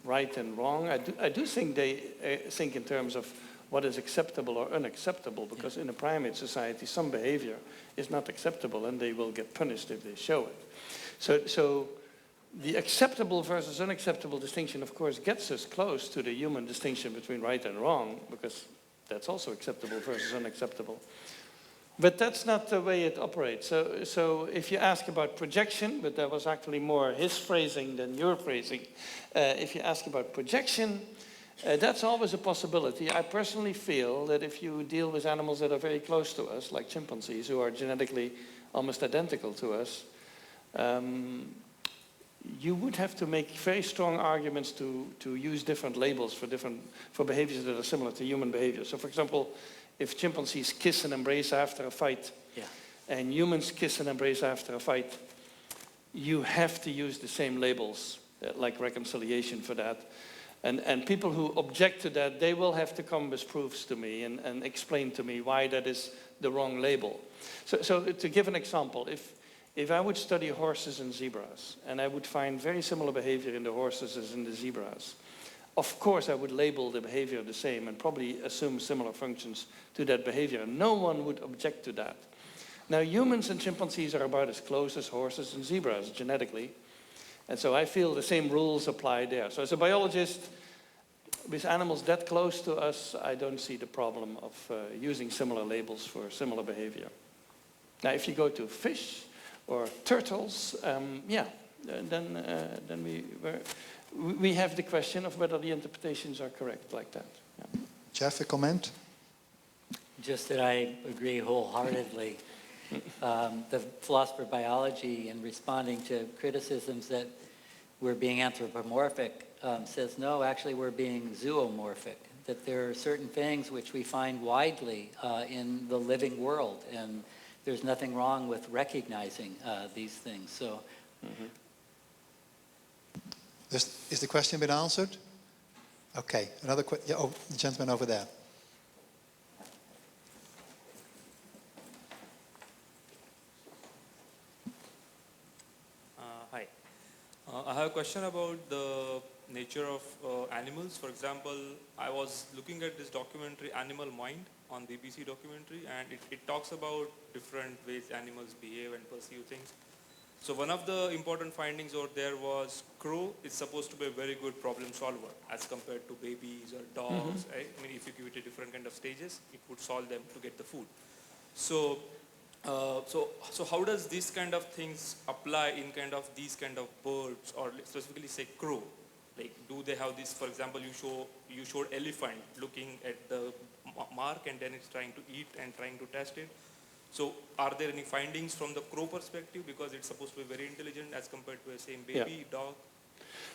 right and wrong. I do think they think in terms of what is acceptable or unacceptable, because in a primate society some behavior is not acceptable and they will get punished if they show it. So the acceptable versus unacceptable distinction, of course, gets us close to the human distinction between right and wrong, because that's also acceptable versus unacceptable. But that's not the way it operates. So if you ask about projection, but that was actually more his phrasing than your phrasing. If you ask about projection, that's always a possibility. I personally feel that if you deal with animals that are very close to us, like chimpanzees, who are genetically almost identical to us, you would have to make very strong arguments to use different labels for behaviors that are similar to human behavior. So, for example, if chimpanzees kiss and embrace after a fight, and humans kiss and embrace after a fight, you have to use the same labels, like reconciliation for that. And people who object to that, they will have to come with proofs to me and explain to me why that is the wrong label. So to give an example, if I would study horses and zebras, and I would find very similar behavior in the horses as in the zebras, of course I would label the behavior the same and probably assume similar functions to that behavior. No one would object to that. Now, humans and chimpanzees are about as close as horses and zebras genetically. And so I feel the same rules apply there. So as a biologist, with animals that close to us, I don't see the problem of using similar labels for similar behavior. Now, if you go to fish or turtles, then we have the question of whether the interpretations are correct like that. Yeah. Jeff, a comment? Just that I agree wholeheartedly. The philosopher of biology, in responding to criticisms that we're being anthropomorphic, says no, actually we're being zoomorphic, that there are certain things which we find widely in the living world, and there's nothing wrong with recognizing these things. So, Is the question been answered? Okay, another question. Yeah, the gentleman over there. Hi. I have a question about the nature of animals. For example, I was looking at this documentary Animal Mind on BBC documentary, and it talks about different ways animals behave and perceive things. So one of the important findings over there was crow is supposed to be a very good problem solver as compared to babies or dogs. Right? I mean, if you give it a different kind of stages, it would solve them to get the food. So how does this kind of things apply in kind of these kind of birds, or specifically say crow? Like, do they have this? For example, you showed elephant looking at the mark and then it's trying to eat and trying to test it. So are there any findings from the crow perspective, because it's supposed to be very intelligent as compared to a same baby dog?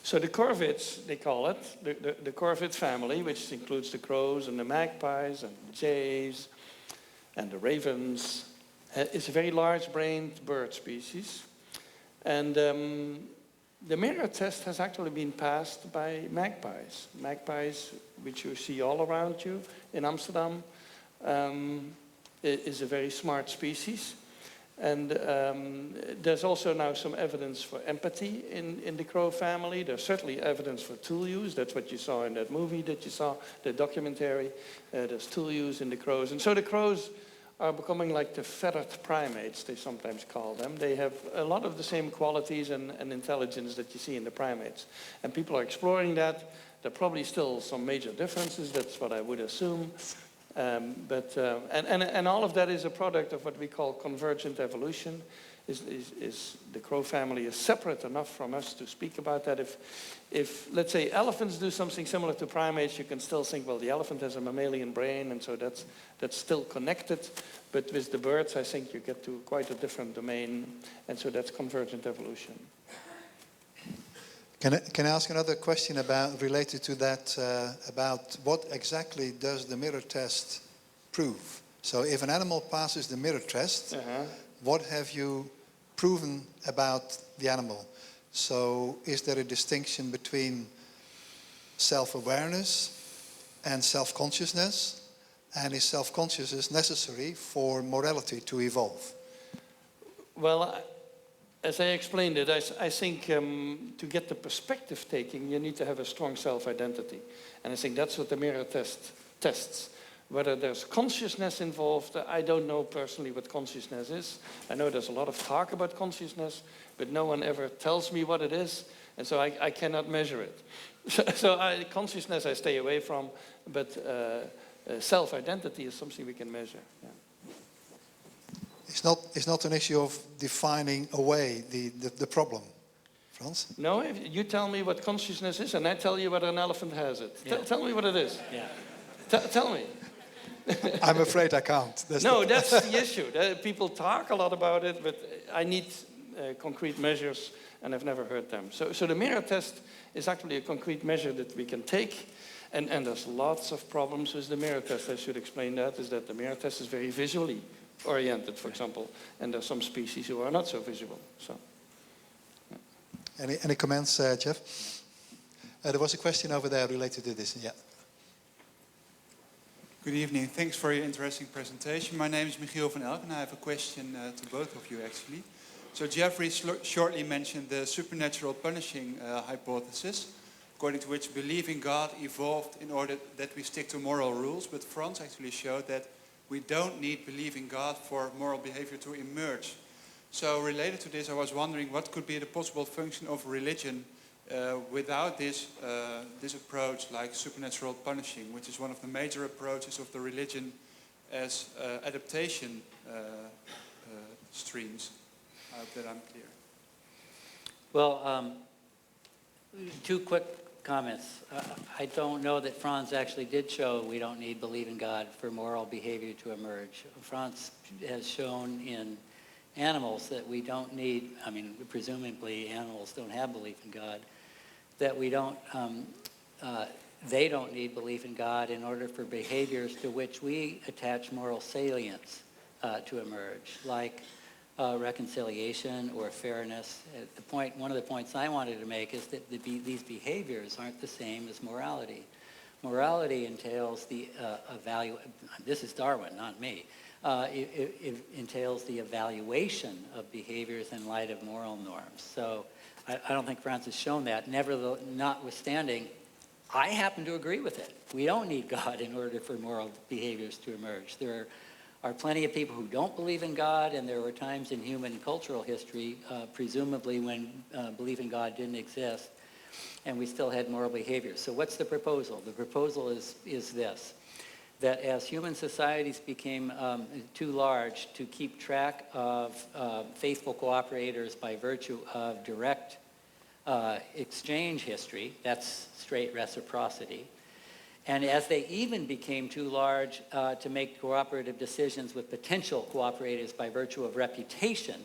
So the corvids, they call it, the corvid family, which includes the crows and the magpies and the jays and the ravens, is a very large-brained bird species. And the mirror test has actually been passed by magpies. Magpies, which you see all around you in Amsterdam, is a very smart species. And there's also now some evidence for empathy in the crow family. There's certainly evidence for tool use. That's what you saw in that movie that you saw, the documentary. There's tool use in the crows. And so the crows are becoming like the feathered primates, they sometimes call them. They have a lot of the same qualities and intelligence that you see in the primates. And people are exploring that. There are probably still some major differences, that's what I would assume. And all of that is a product of what we call convergent evolution. Is the crow family is separate enough from us to speak about that. If let's say elephants do something similar to primates, you can still think, well, the elephant has a mammalian brain, and so that's still connected. But with the birds, I think you get to quite a different domain, and so that's convergent evolution. Can I ask another question related to that, about what exactly does the mirror test prove? So if an animal passes the mirror test, what have you proven about the animal? So is there a distinction between self-awareness and self-consciousness? And is self-consciousness necessary for morality to evolve? Well, as I explained it, I think to get the perspective taking, you need to have a strong self-identity. And I think that's what the mirror test tests. Whether there's consciousness involved, I don't know personally what consciousness is. I know there's a lot of talk about consciousness, but no one ever tells me what it is, and so I cannot measure it. So consciousness I stay away from, but self-identity is something we can measure. Yeah. It's not an issue of defining away the problem, Frans? No, if you tell me what consciousness is, and I tell you whether an elephant has it. Yeah. Tell me what it is. Yeah. Tell me. I'm afraid I can't. That's the issue. People talk a lot about it, but I need concrete measures, and I've never heard them. So the mirror test is actually a concrete measure that we can take, and there's lots of problems with the mirror test. I should explain that, is that the mirror test is very visually oriented, for example, and there's some species who are not so visual. So, yeah. Any comments, Jeff? There was a question over there related to this. Yeah. Good evening. Thanks for your interesting presentation. My name is Michiel van Elk, and I have a question to both of you, actually. So Jeffrey shortly mentioned the supernatural punishing hypothesis, according to which believing God evolved in order that we stick to moral rules. But Frans actually showed that we don't need believing God for moral behavior to emerge. So related to this, I was wondering what could be the possible function of religion without this approach, like supernatural punishing, which is one of the major approaches of the religion as adaptation streams. I hope that I'm clear. Well, two quick comments. I don't know that Frans actually did show we don't need belief in God for moral behavior to emerge. Frans has shown in animals that we don't need, I mean, presumably animals don't have belief in God, that we don't, they don't need belief in God in order for behaviors to which we attach moral salience to emerge, like reconciliation or fairness. One of the points I wanted to make is that these behaviors aren't the same as morality. Morality entails the this is Darwin, not me. It entails the evaluation of behaviors in light of moral norms. So I don't think Frans has shown that. Notwithstanding, I happen to agree with it. We don't need God in order for moral behaviors to emerge. There are plenty of people who don't believe in God, and there were times in human cultural history, presumably when belief in God didn't exist, and we still had moral behavior. So what's the proposal? The proposal is this, that as human societies became too large to keep track of faithful cooperators by virtue of direct exchange history, that's straight reciprocity, and as they even became too large to make cooperative decisions with potential cooperators by virtue of reputation,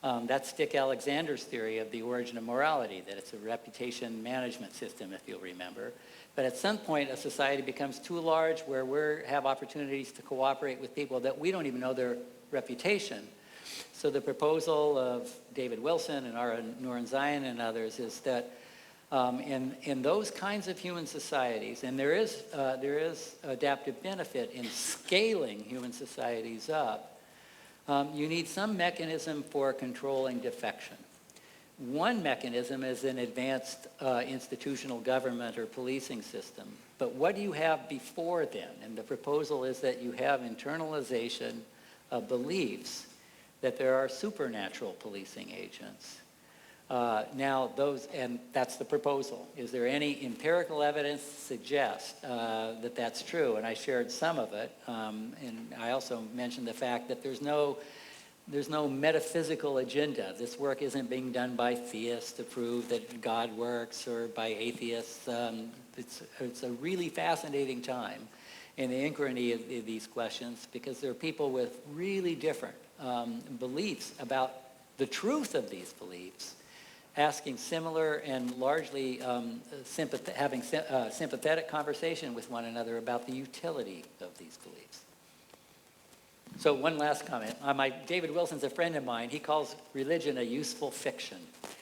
that's Dick Alexander's theory of the origin of morality, that it's a reputation management system, if you'll remember. But at some point, a society becomes too large where we have opportunities to cooperate with people that we don't even know their reputation. So the proposal of David Wilson and Ara Noren-Zion and others is that in those kinds of human societies, and there is adaptive benefit in scaling human societies up, you need some mechanism for controlling defection. One mechanism is an advanced institutional government or policing system. But what do you have before then? And the proposal is that you have internalization of beliefs that there are supernatural policing agents. And that's the proposal. Is there any empirical evidence to suggest that that's true? And I shared some of it. And I also mentioned the fact that there's no metaphysical agenda. This work isn't being done by theists to prove that God works or by atheists. It's a really fascinating time in the inquiry of these questions because there are people with really different beliefs about the truth of these beliefs, asking similar and largely having sympathetic conversation with one another about the utility of these beliefs. So one last comment. David Wilson's a friend of mine. He calls religion a useful fiction.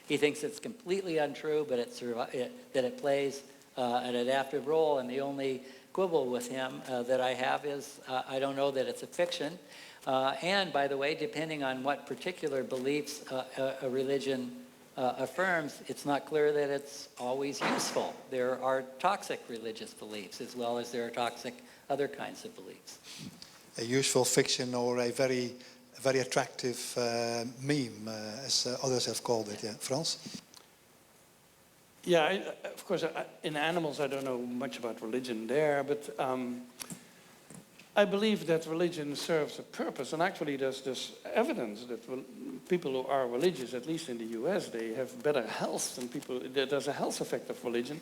He thinks it's completely untrue, but that it plays an adaptive role. And the only quibble with him that I have is I don't know that it's a fiction. And by the way, depending on what particular beliefs a religion affirms, it's not clear that it's always useful. There are toxic religious beliefs as well as there are toxic other kinds of beliefs. A useful fiction or a very attractive meme, as others have called it. Yeah, Frans? Yeah, of course, in animals I don't know much about religion there, but I believe that religion serves a purpose, and actually there's evidence that people who are religious, at least in the US, they have better health than people. There's a health effect of religion,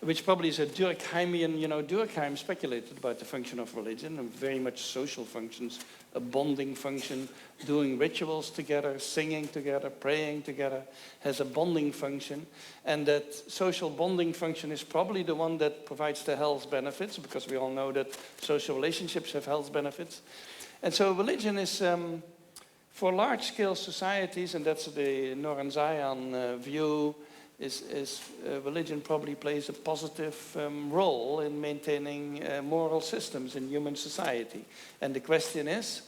which probably is a Durkheimian, Durkheim speculated about the function of religion, and very much social functions, a bonding function, doing rituals together, singing together, praying together, has a bonding function, and that social bonding function is probably the one that provides the health benefits, because we all know that social relationships have health benefits. And so religion is, for large-scale societies, and that's the Noren Zayan view, religion probably plays a positive role in maintaining moral systems in human society. And the question is,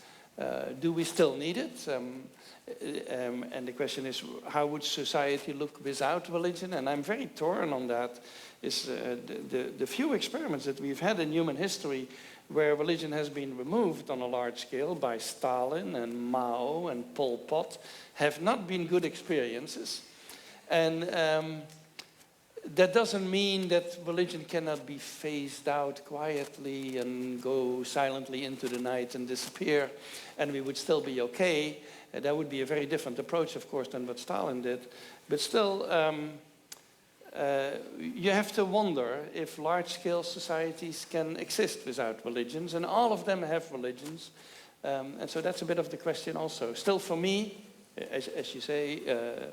do we still need it? And the question is, how would society look without religion? And I'm very torn on that. The few experiments that we've had in human history where religion has been removed on a large scale by Stalin and Mao and Pol Pot have not been good experiences. And that doesn't mean that religion cannot be phased out quietly and go silently into the night and disappear, and we would still be okay. That would be a very different approach, of course, than what Stalin did. But still, you have to wonder if large-scale societies can exist without religions, and all of them have religions. And so that's a bit of the question also. Still, for me, as you say,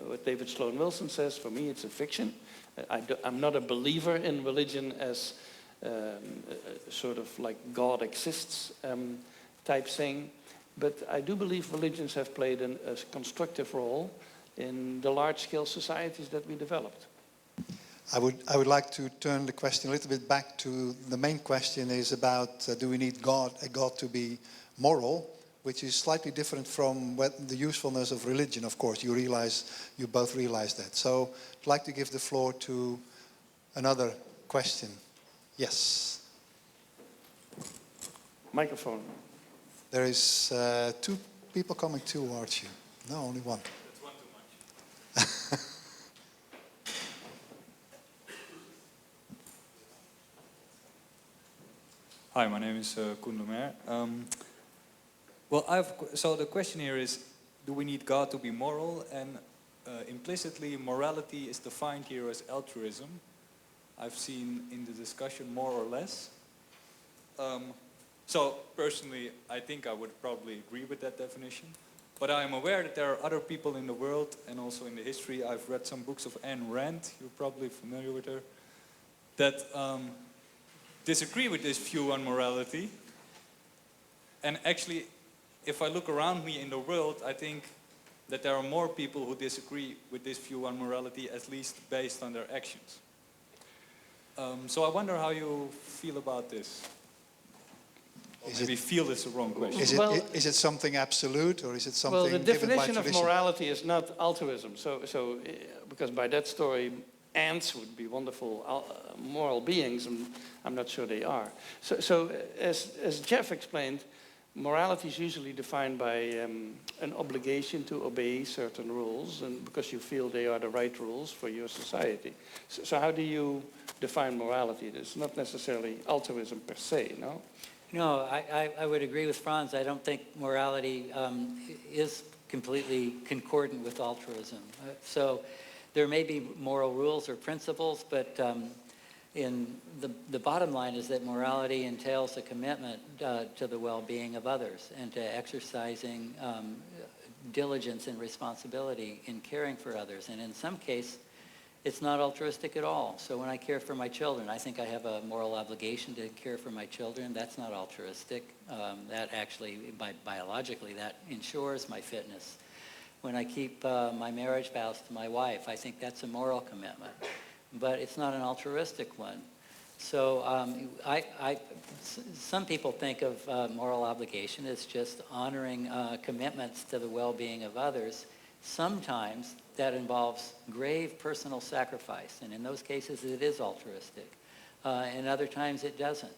what David Sloan Wilson says, for me it's a fiction. I'm not a believer in religion as sort of like God exists type thing, but I do believe religions have played a constructive role in the large-scale societies that we developed. I would like to turn the question a little bit back to the main question is about do we need a God to be moral? Which is slightly different from the usefulness of religion, of course. You both realize that. So I'd like to give the floor to another question. Yes. Microphone. There is 2 people coming towards you. No, only one. That's one too much. Hi, my name is Koen de Meer. So the question here is, do we need God to be moral? And implicitly, morality is defined here as altruism. I've seen in the discussion more or less. So personally, I think I would probably agree with that definition. But I'm aware that there are other people in the world and also in the history. I've read some books of Ayn Rand, you're probably familiar with her, that disagree with this view on morality. And actually, if I look around me in the world, I think that there are more people who disagree with this view on morality, at least based on their actions. So I wonder how you feel about this. Or maybe feel is the wrong question. Is it something absolute or is it something Well, the given by definition of tradition? morality is not altruism. So because by that story, ants would be wonderful moral beings, and I'm not sure they are. So as Jeff explained, morality is usually defined by an obligation to obey certain rules, and because you feel they are the right rules for your society. So how do you define morality? It's not necessarily altruism per se, no? No, I would agree with Frans. I don't think morality is completely concordant with altruism. So there may be moral rules or principles, but in the bottom line is that morality entails a commitment to the well-being of others and to exercising diligence and responsibility in caring for others. And in some case, it's not altruistic at all. So when I care for my children, I think I have a moral obligation to care for my children. That's not altruistic. That actually, biologically, that ensures my fitness. When I keep my marriage vows to my wife, I think that's a moral commitment. But it's not an altruistic one. So some people think of moral obligation as just honoring commitments to the well-being of others. Sometimes that involves grave personal sacrifice, and in those cases it is altruistic. And other times it doesn't.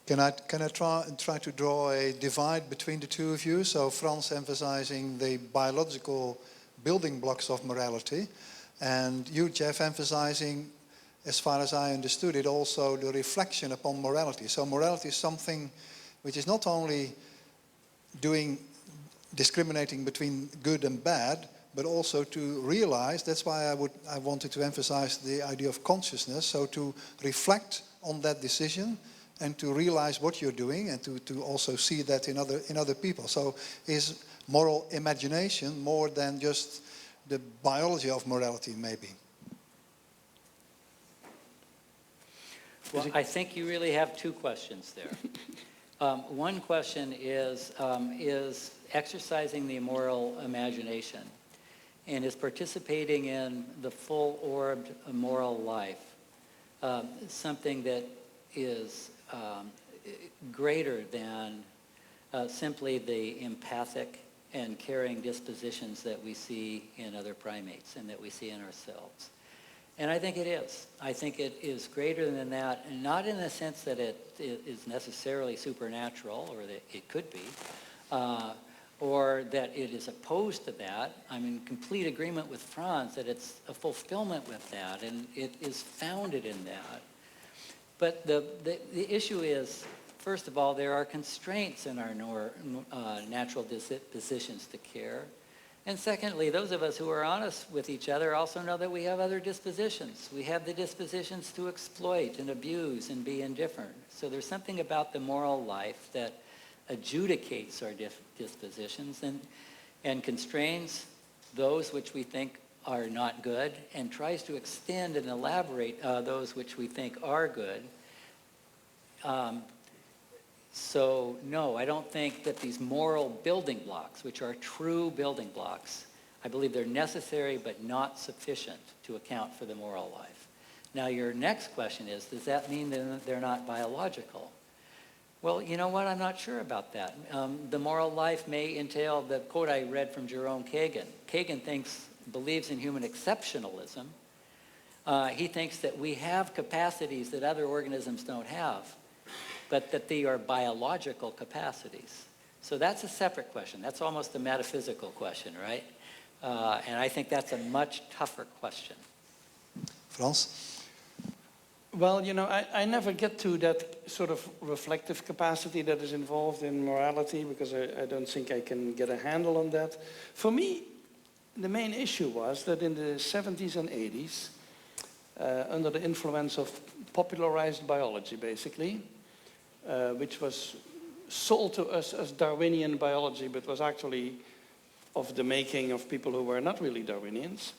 Can I try to draw a divide between the two of you? So Frans emphasizing the biological building blocks of morality, and you, Jeff, emphasizing, as far as I understood it, also the reflection upon morality. So morality is something which is not only discriminating between good and bad, but also to realize, that's why I wanted to emphasize the idea of consciousness, so to reflect on that decision and to realize what you're doing and to also see that in other people. So is moral imagination more than just the biology of morality, maybe? Well, I think you really have two questions there. One question is exercising the moral imagination and is participating in the full-orbed moral life something that is greater than simply the empathic and caring dispositions that we see in other primates and that we see in ourselves? And I think it is. I think it is greater than that, and not in the sense that it is necessarily supernatural, or that it could be, or that it is opposed to that. I'm in complete agreement with Frans that it's a fulfillment with that, and it is founded in that. But the issue is, first of all, there are constraints in our natural dispositions to care. And secondly, those of us who are honest with each other also know that we have other dispositions. We have the dispositions to exploit and abuse and be indifferent. So there's something about the moral life that adjudicates our dispositions and constrains those which we think are not good and tries to extend and elaborate those which we think are good. So no, I don't think that these moral building blocks, which are true building blocks, I believe they're necessary but not sufficient to account for the moral life. Now your next question is, does that mean that they're not biological? Well, you know what? I'm not sure about that. The moral life may entail the quote I read from Jerome Kagan. Kagan believes in human exceptionalism. He thinks that we have capacities that other organisms don't have, but that they are biological capacities. So that's a separate question. That's almost a metaphysical question, right? And I think that's a much tougher question. Frans? Well, you know, I never get to that sort of reflective capacity that is involved in morality, because I don't think I can get a handle on that. For me, the main issue was that in the 70s and 80s, under the influence of popularized biology, basically, which was sold to us as Darwinian biology, but was actually of the making of people who were not really Darwinians.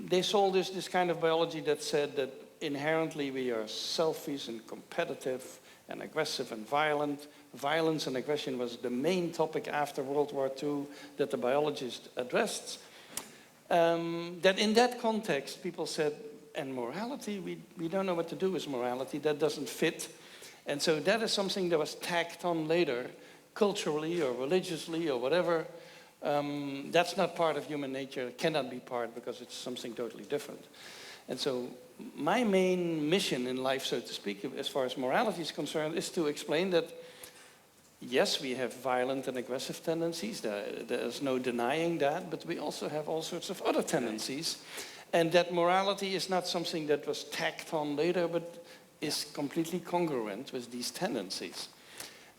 They sold us this kind of biology that said that inherently we are selfish and competitive and aggressive and violent. Violence and aggression was the main topic after World War II that the biologists addressed. That in that context, people said, and morality, we don't know what to do with morality, that doesn't fit. And so that is something that was tacked on later, culturally or religiously or whatever. That's not part of human nature, it cannot be part because it's something totally different. And so my main mission in life, so to speak, as far as morality is concerned, is to explain that, yes, we have violent and aggressive tendencies, there's no denying that, but we also have all sorts of other tendencies. And that morality is not something that was tacked on later, but is completely congruent with these tendencies.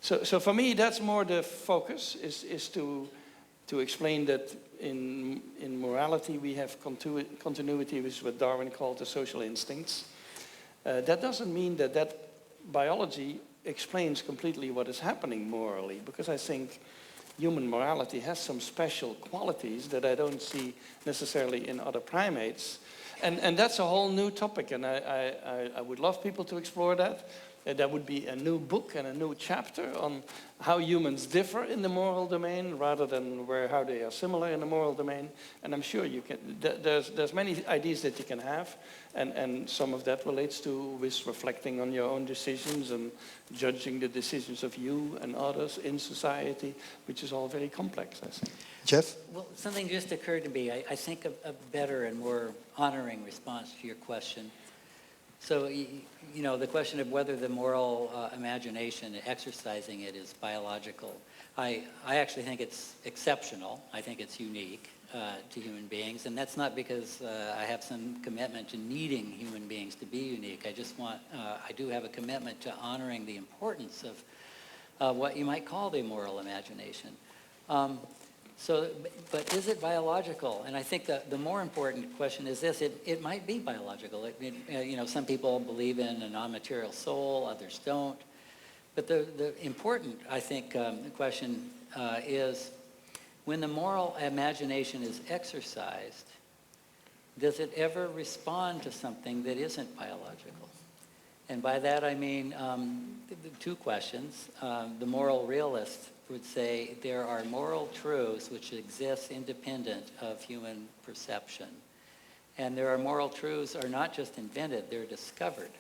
So for me, that's more the focus, is to explain that in morality we have continuity with what Darwin called the social instincts. That doesn't mean that biology explains completely what is happening morally, because I think human morality has some special qualities that I don't see necessarily in other primates. And that's a whole new topic, and I would love people to explore that. That would be a new book and a new chapter on how humans differ in the moral domain rather than how they are similar in the moral domain. And I'm sure you can. There's many ideas that you can have, and some of that relates to with reflecting on your own decisions and judging the decisions of you and others in society, which is all very complex, I think. Jeff? Well, something just occurred to me. I think a better and more honoring response to your question. So, you know, the question of whether the moral imagination, exercising it, is biological. I actually think it's exceptional. I think it's unique to human beings. And that's not because I have some commitment to needing human beings to be unique. I do have a commitment to honoring the importance of what you might call the moral imagination. But is it biological? And I think that the more important question is this: it might be biological. You know, some people believe in a non-material soul, others don't. But the important, I think, question is, when the moral imagination is exercised, does it ever respond to something that isn't biological? And by that I mean two questions. The moral realist would say there are moral truths which exist independent of human perception. And there are moral truths are not just invented, they're discovered.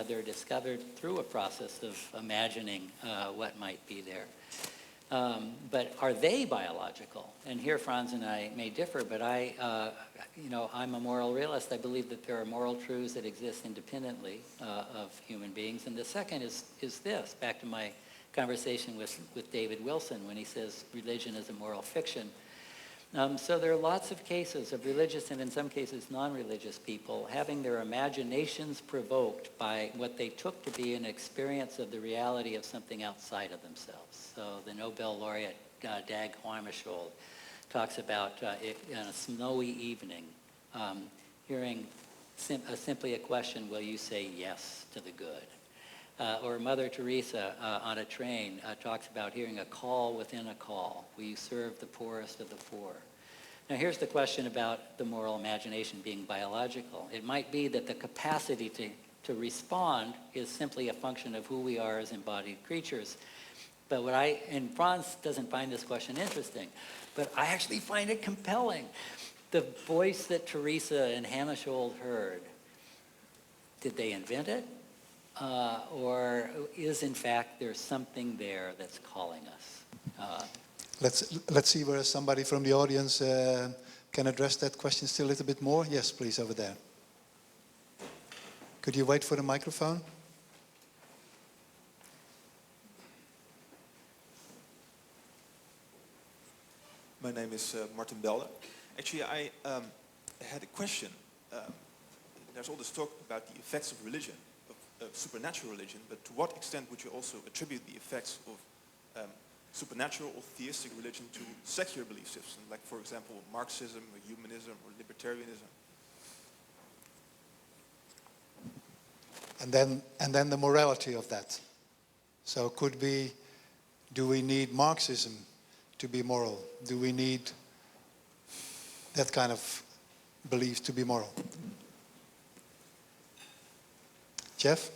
They're discovered through a process of imagining what might be there. But are they biological? And here Frans and I may differ, but I'm a moral realist. I believe that there are moral truths that exist independently of human beings. And the second is this, back to my conversation with David Wilson when he says religion is a moral fiction. So there are lots of cases of religious and in some cases non-religious people having their imaginations provoked by what they took to be an experience of the reality of something outside of themselves. So the Nobel laureate Dag Hammarskjöld talks about on a snowy evening, hearing simply a question, will you say yes to the good? Or Mother Teresa on a train talks about hearing a call within a call. Will you serve the poorest of the poor? Now here's the question about the moral imagination being biological. It might be that the capacity to respond is simply a function of who we are as embodied creatures. But and Frans doesn't find this question interesting, but I actually find it compelling. The voice that Teresa and Hammarskjöld heard, did they invent it? Or is in fact there something there that's calling us? Let's see whether somebody from the audience can address that question still a little bit more. Yes, please, over there. Could you wait for the microphone? My name is Martin Belder. Actually, I had a question. There's all this talk about the effects of religion, of supernatural religion, but to what extent would you also attribute the effects of supernatural or theistic religion to secular belief systems, like, for example, Marxism or humanism or libertarianism? And then the morality of that. So do we need Marxism to be moral? Do we need that kind of belief to be moral? Jeff?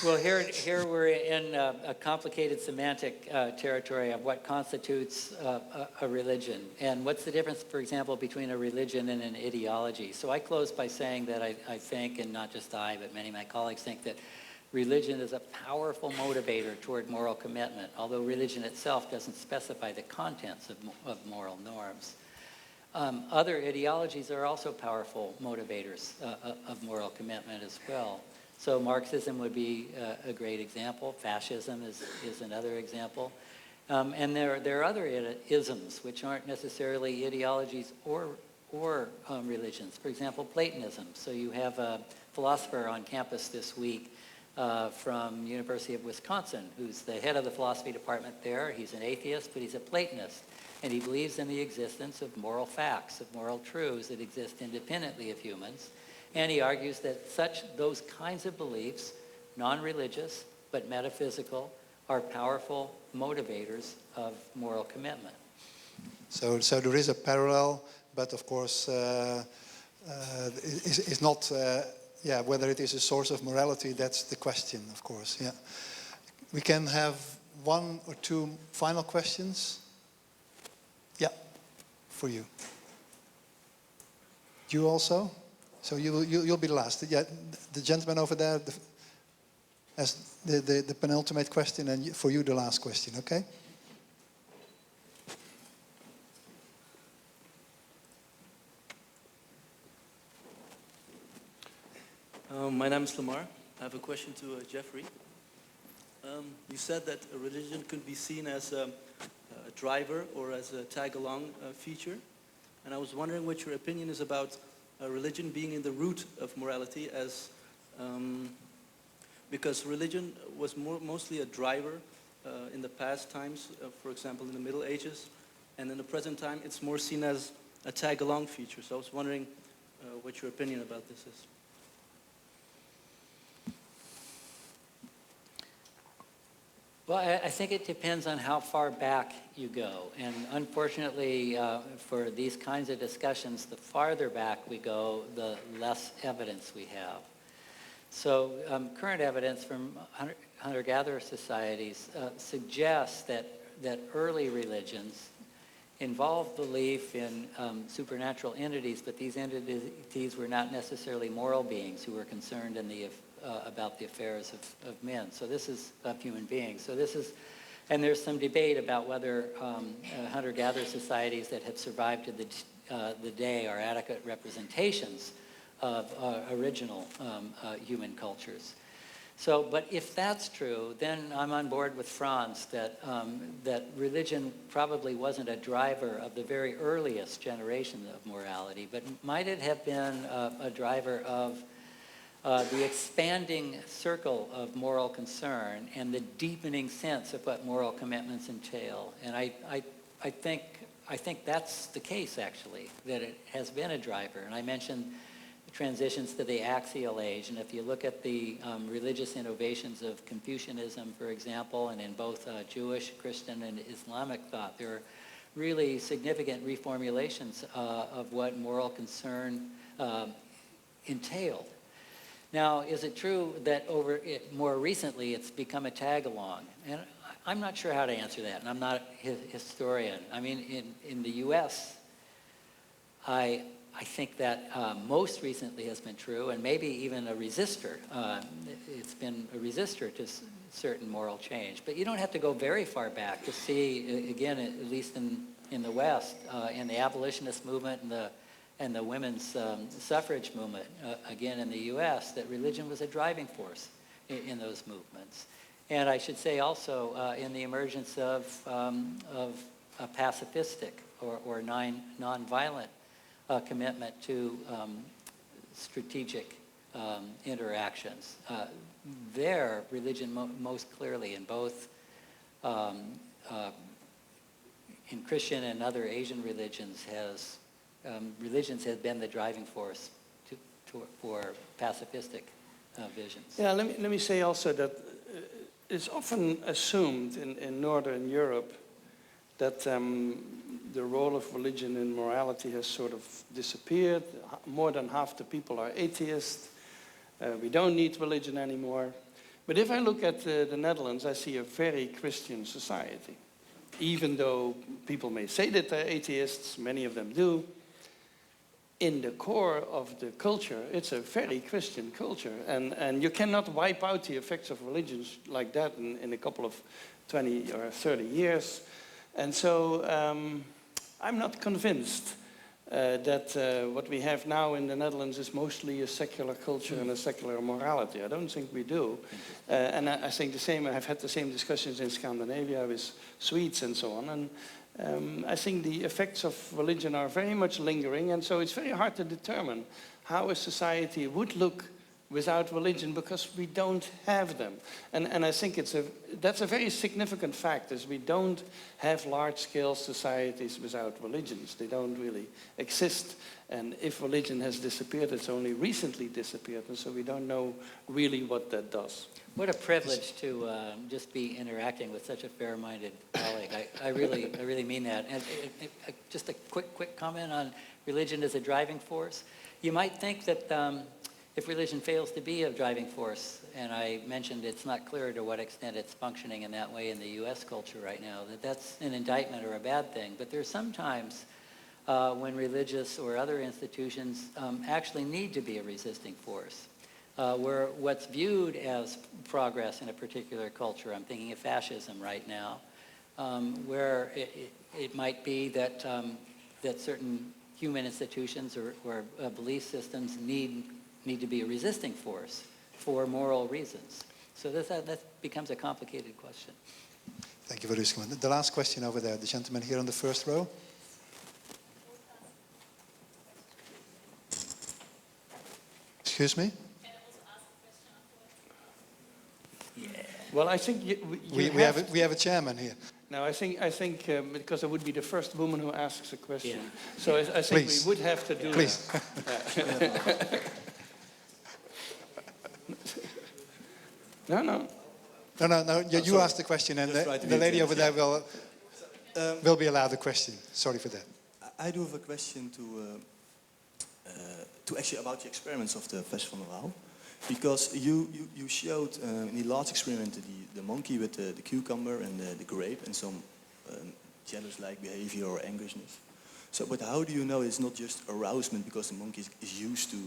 Well, here we're in a complicated semantic territory of what constitutes a religion. And what's the difference, for example, between a religion and an ideology? So I close by saying that I think, and not just I, but many of my colleagues think that religion is a powerful motivator toward moral commitment, although religion itself doesn't specify the contents of moral norms. Other ideologies are also powerful motivators of moral commitment as well. So Marxism would be a great example. Fascism is another example. And there are other isms which aren't necessarily ideologies or religions. For example, Platonism. So you have a philosopher on campus this week from University of Wisconsin who's the head of the philosophy department there. He's an atheist, but he's a Platonist. And he believes in the existence of moral facts, of moral truths that exist independently of humans. And he argues that those kinds of beliefs, non-religious but metaphysical, are powerful motivators of moral commitment. So there is a parallel, but of course, is not. Yeah, whether it is a source of morality, that's the question, of course. Yeah, we can have one or two final questions. Yeah, for you. You also. So you'll be the last. Yeah, the gentleman over there as the penultimate question, and for you the last question. Okay. My name is Lamar. I have a question to Jeffrey. You said that a religion could be seen as a driver or as a tag-along feature. And I was wondering what your opinion is about religion being in the root of morality, because religion was mostly a driver in the past times, for example, in the Middle Ages. And in the present time, it's more seen as a tag-along feature. So I was wondering what your opinion about this is. Well, I think it depends on how far back you go. And unfortunately, for these kinds of discussions, the farther back we go, the less evidence we have. So current evidence from hunter-gatherer societies suggests that early religions involved belief in supernatural entities, but these entities were not necessarily moral beings who were concerned about the affairs of men. So this is of human beings. So this is, and there's some debate about whether hunter-gatherer societies that have survived to the day are adequate representations of original human cultures. So, but if that's true, then I'm on board with Frans that religion probably wasn't a driver of the very earliest generation of morality, but might it have been a driver of the expanding circle of moral concern and the deepening sense of what moral commitments entail. And I think that's the case, actually, that it has been a driver. And I mentioned the transitions to the axial age. And if you look at the religious innovations of Confucianism, for example, and in both Jewish, Christian, and Islamic thought, there are really significant reformulations of what moral concern entailed. Now, is it true that more recently it's become a tag-along? And I'm not sure how to answer that, and I'm not a historian. I mean, in the U.S., I think that most recently has been true, and maybe even a resistor. It's been a resistor to certain moral change. But you don't have to go very far back to see, again, at least in the West, in the abolitionist movement and the women's suffrage movement, again in the U.S., that religion was a driving force in those movements. And I should say also in the emergence of a pacifistic or nonviolent commitment to strategic interactions. There, religion most clearly in both in Christian and other Asian religions have been the driving force for pacifistic visions. Yeah, let me say also that it's often assumed in Northern Europe that the role of religion in morality has sort of disappeared. More than half the people are atheists. We don't need religion anymore. But if I look at the Netherlands, I see a very Christian society. Even though people may say that they're atheists, many of them do, in the core of the culture, it's a very Christian culture. And you cannot wipe out the effects of religions like that in a couple of 20 or 30 years. And so I'm not convinced that what we have now in the Netherlands is mostly a secular culture and a secular morality. I don't think we do. And I think the same, I've had the same discussions in Scandinavia with Swedes and so on. And I think the effects of religion are very much lingering, and so it's very hard to determine how a society would look without religion because we don't have them. And I think that's a very significant fact, is we don't have large-scale societies without religions. They don't really exist. And if religion has disappeared, it's only recently disappeared, and so we don't know really what that does. What a privilege to just be interacting with such a fair-minded colleague. I really mean that. And just a quick comment on religion as a driving force. You might think that if religion fails to be a driving force, and I mentioned it's not clear to what extent it's functioning in that way in the U.S. culture right now, that that's an indictment or a bad thing. But there's sometimes when religious or other institutions actually need to be a resisting force. Where what's viewed as progress in a particular culture, I'm thinking of fascism right now, where it might be that, that certain human institutions or belief systems need to be a resisting force for moral reasons. So that becomes a complicated question. Thank you for this comment. The last question over there, the gentleman here on the first row. Excuse me? Well, I think we have a chairman here. No, I think because I would be the first woman who asks a question. Yeah. So I think we would have to do Please. that. No. No. You asked the question, and the lady over there will be allowed a question. Sorry for that. I do have a question to actually about the experiments of the Frans de Waal. Because you showed in the last experiment the monkey with the cucumber and the grape and some jealous-like behavior or angerousness. So, but how do you know it's not just arousement because the monkey is used to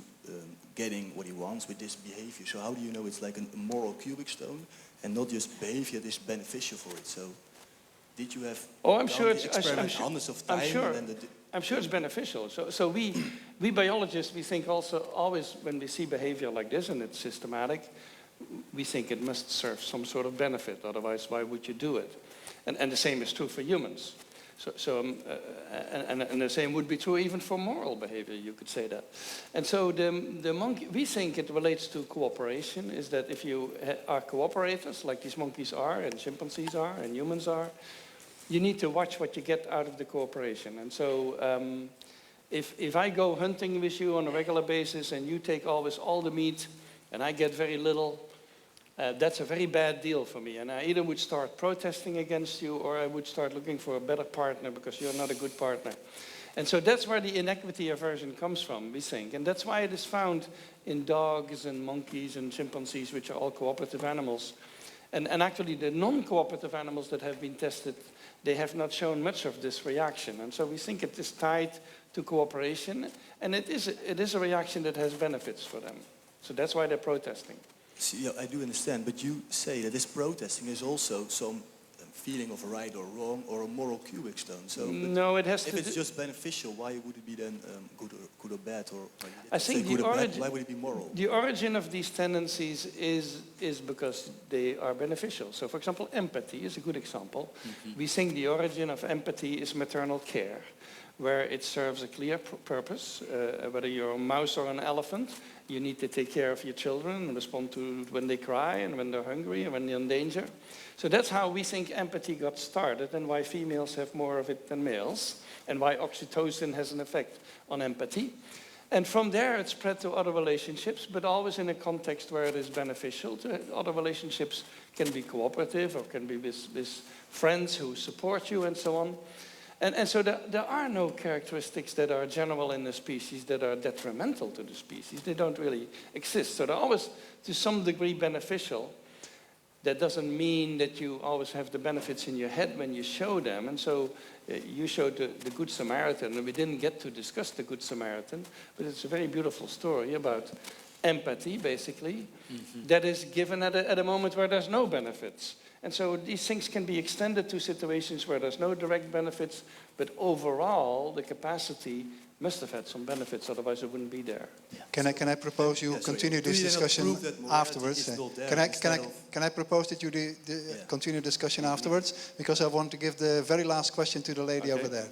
getting what he wants with this behavior? So how do you know it's like a moral cubic stone and not just behavior that is beneficial for it? So did you have I'm sure hundreds of times? I'm sure it's beneficial. So we biologists, we think also always when we see behavior like this and it's systematic, we think it must serve some sort of benefit. Otherwise, why would you do it? And the same is true for humans. And the same would be true even for moral behavior, you could say that. And so the monkey, we think it relates to cooperation, is that if you are cooperators, like these monkeys are, and chimpanzees are, and humans are, you need to watch what you get out of the cooperation. And so if I go hunting with you on a regular basis and you take always all the meat and I get very little, that's a very bad deal for me. And I either would start protesting against you or I would start looking for a better partner because you're not a good partner. And so that's where the inequity aversion comes from, we think. And that's why it is found in dogs and monkeys and chimpanzees, which are all cooperative animals. And actually the non-cooperative animals that have been tested, they have not shown much of this reaction. And so we think it is tied to cooperation. And it is a reaction that has benefits for them. So that's why they're protesting. See, I do understand, but you say that this protesting is also some feeling of right or wrong or a moral cubic stone. So no, it has if to. If it's just beneficial, why would it be then good or bad? Or I think good or bad, why would it be moral? The origin of these tendencies is because they are beneficial. So, for example, empathy is a good example. Mm-hmm. We think the origin of empathy is maternal care, where it serves a clear purpose. Whether you're a mouse or an elephant, you need to take care of your children and respond to when they cry and when they're hungry and when they're in danger. So that's how we think empathy got started and why females have more of it than males and why oxytocin has an effect on empathy. And from there it spread to other relationships, but always in a context where it is beneficial. Other relationships can be cooperative or can be with friends who support you and so on. And so there are no characteristics that are general in the species that are detrimental to the species. They don't really exist. So they're always, to some degree, beneficial. That doesn't mean that you always have the benefits in your head when you show them. And so you showed the Good Samaritan, and we didn't get to discuss the Good Samaritan, but it's a very beautiful story about empathy, basically, that is given at a moment where there's no benefits. And so these things can be extended to situations where there's no direct benefits, but overall the capacity must have had some benefits, otherwise it wouldn't be there. Can I propose you continue this discussion afterwards? Can I propose that you continue discussion afterwards? Because I want to give the very last question to the lady over there.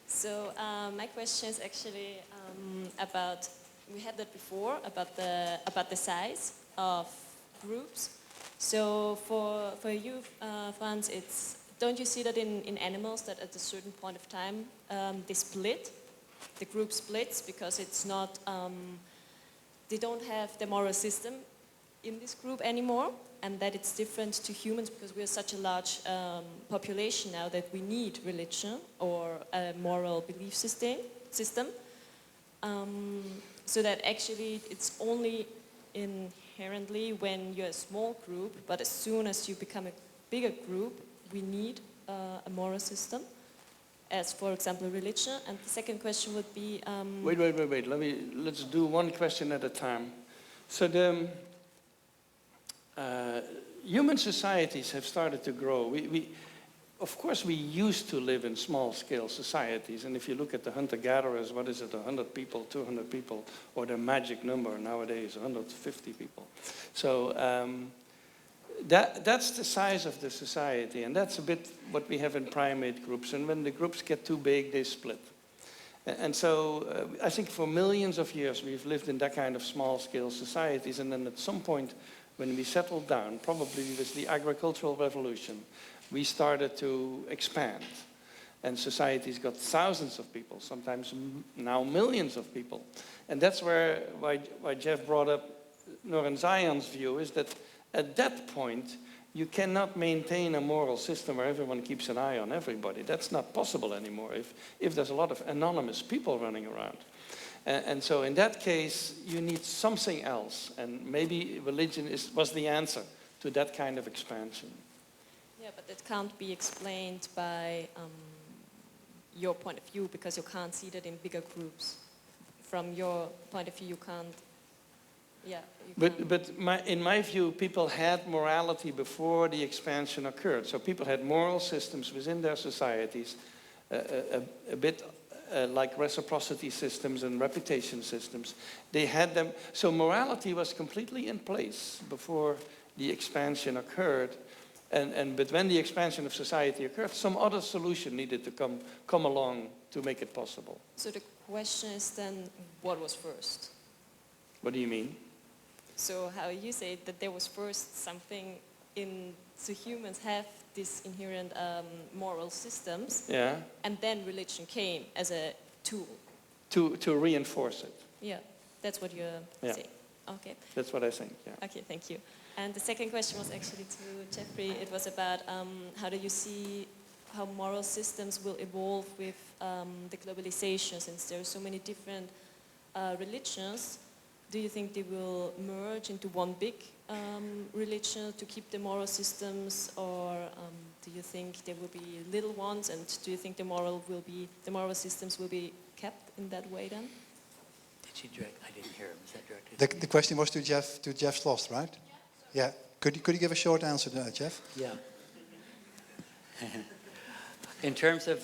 So my question is actually about, we had that before, about the size of groups. So for you, Frans, don't you see that in animals that at a certain point of time they split, the group splits because it's not they don't have the moral system in this group anymore, and that it's different to humans because we're such a large population now that we need religion or a moral belief system. So that actually it's only inherently when you're a small group, but as soon as you become a bigger group, we need a moral system, as for example religion. And the second question would be... Wait. Let's do one question at a time. So human societies have started to grow. Of course, we used to live in small-scale societies, and if you look at the hunter-gatherers, what is it, 100 people, 200 people, or the magic number nowadays, 150 people. So that's the size of the society, and that's a bit what we have in primate groups, and when the groups get too big, they split. And so I think for millions of years we've lived in that kind of small-scale societies, and then at some point when we settled down, probably with the agricultural revolution, we started to expand. And societies got thousands of people, sometimes now millions of people. And that's why Jeff brought up Noren Zion's view, is that at that point, you cannot maintain a moral system where everyone keeps an eye on everybody. That's not possible anymore if there's a lot of anonymous people running around. And so in that case, you need something else. And maybe religion was the answer to that kind of expansion. Yeah, but that can't be explained by your point of view because you can't see that in bigger groups. From your point of view, you can't. Yeah. But in my view, people had morality before the expansion occurred. So people had moral systems within their societies, a bit like reciprocity systems and reputation systems. They had them. So morality was completely in place before the expansion occurred. But when the expansion of society occurred, some other solution needed to come along to make it possible. So the question is then, what was first? What do you mean? So how you say that there was first something so humans have these inherent moral systems, yeah, and then religion came as a tool. To reinforce it. Yeah, that's what you're saying. Okay. That's what I think, yeah. Okay, thank you. And the second question was actually to Jeffrey. It was about how do you see how moral systems will evolve with the globalization, since there are so many different religions. Do you think they will merge into one big religion to keep the moral systems, or do you think there will be little ones, and do you think the moral systems will be kept in that way then? I didn't hear him. Is that directed? The question was to Jeff Schloss, right? Yeah. Could you give a short answer to that, Jeff? Yeah. In terms of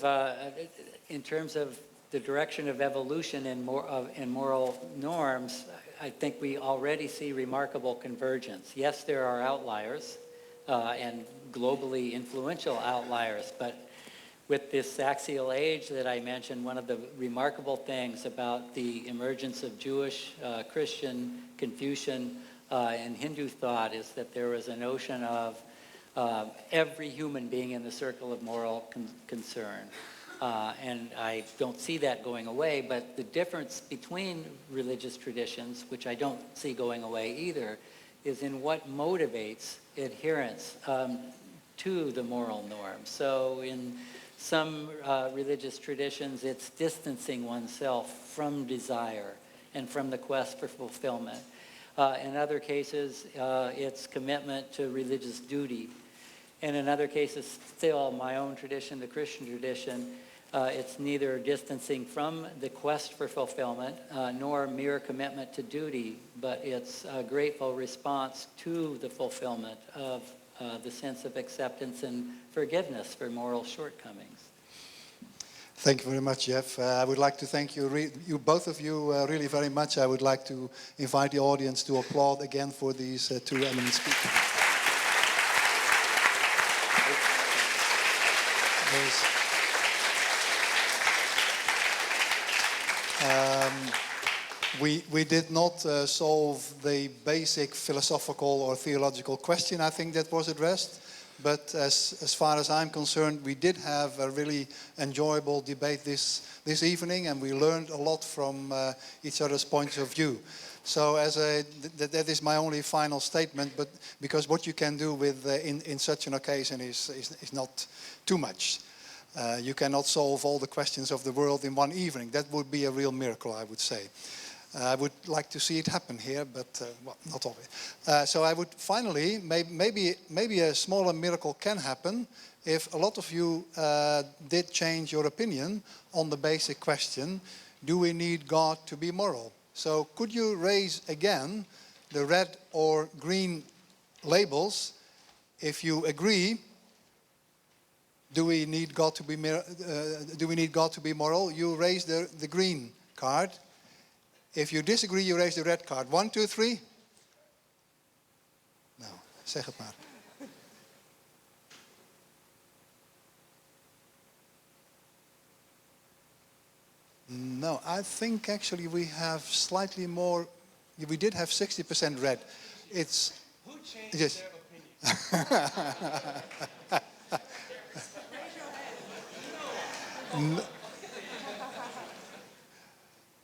the direction of evolution in moral norms, I think we already see remarkable convergence. Yes, there are outliers and globally influential outliers, but with this axial age that I mentioned, one of the remarkable things about the emergence of Jewish, Christian, Confucian, and Hindu thought is that there was a notion of every human being in the circle of moral concern. And I don't see that going away, but the difference between religious traditions, which I don't see going away either, is in what motivates adherence to the moral norms. So in some religious traditions, it's distancing oneself from desire and from the quest for fulfillment. In other cases, it's commitment to religious duty. And in other cases, still my own tradition, the Christian tradition, it's neither distancing from the quest for fulfillment nor mere commitment to duty, but it's a grateful response to the fulfillment of the sense of acceptance and forgiveness for moral shortcomings. Thank you very much, Jeff. I would like to thank you both of you, really very much. I would like to invite the audience to applaud again for these two eminent speakers. We did not solve the basic philosophical or theological question, I think, that was addressed. But as far as I'm concerned, we did have a really enjoyable debate this evening, and we learned a lot from each other's points of view. So that is my only final statement, but because what you can do with in such an occasion is not too much. You cannot solve all the questions of the world in one evening. That would be a real miracle, I would say. I would like to see it happen here, but well, not always. So I would finally, maybe a smaller miracle can happen if a lot of you did change your opinion on the basic question, do we need God to be moral? So could you raise again the red or green labels if you agree? Do we need God to be moral? You raise the green card. If you disagree, you raise the red card. 1, 2, 3. Nou, zeg het maar. No, I think actually we have slightly more. We did have 60% red. It's. Who changed their opinion?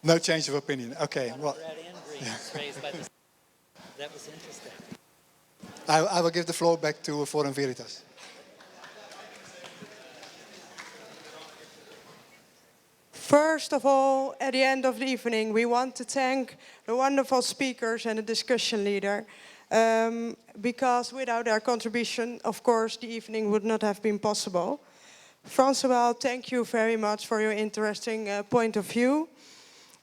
No change of opinion. Okay. Well, Red and green raised by the... That was interesting. I will give the floor back to Forum Veritas. First of all, at the end of the evening, we want to thank the wonderful speakers and the discussion leader, because without their contribution, of course, the evening would not have been possible. Frans de Waal, thank you very much for your interesting point of view.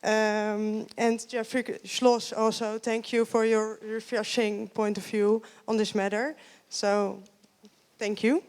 And Jeffrey Schloss also, thank you for your refreshing point of view on this matter. So, thank you.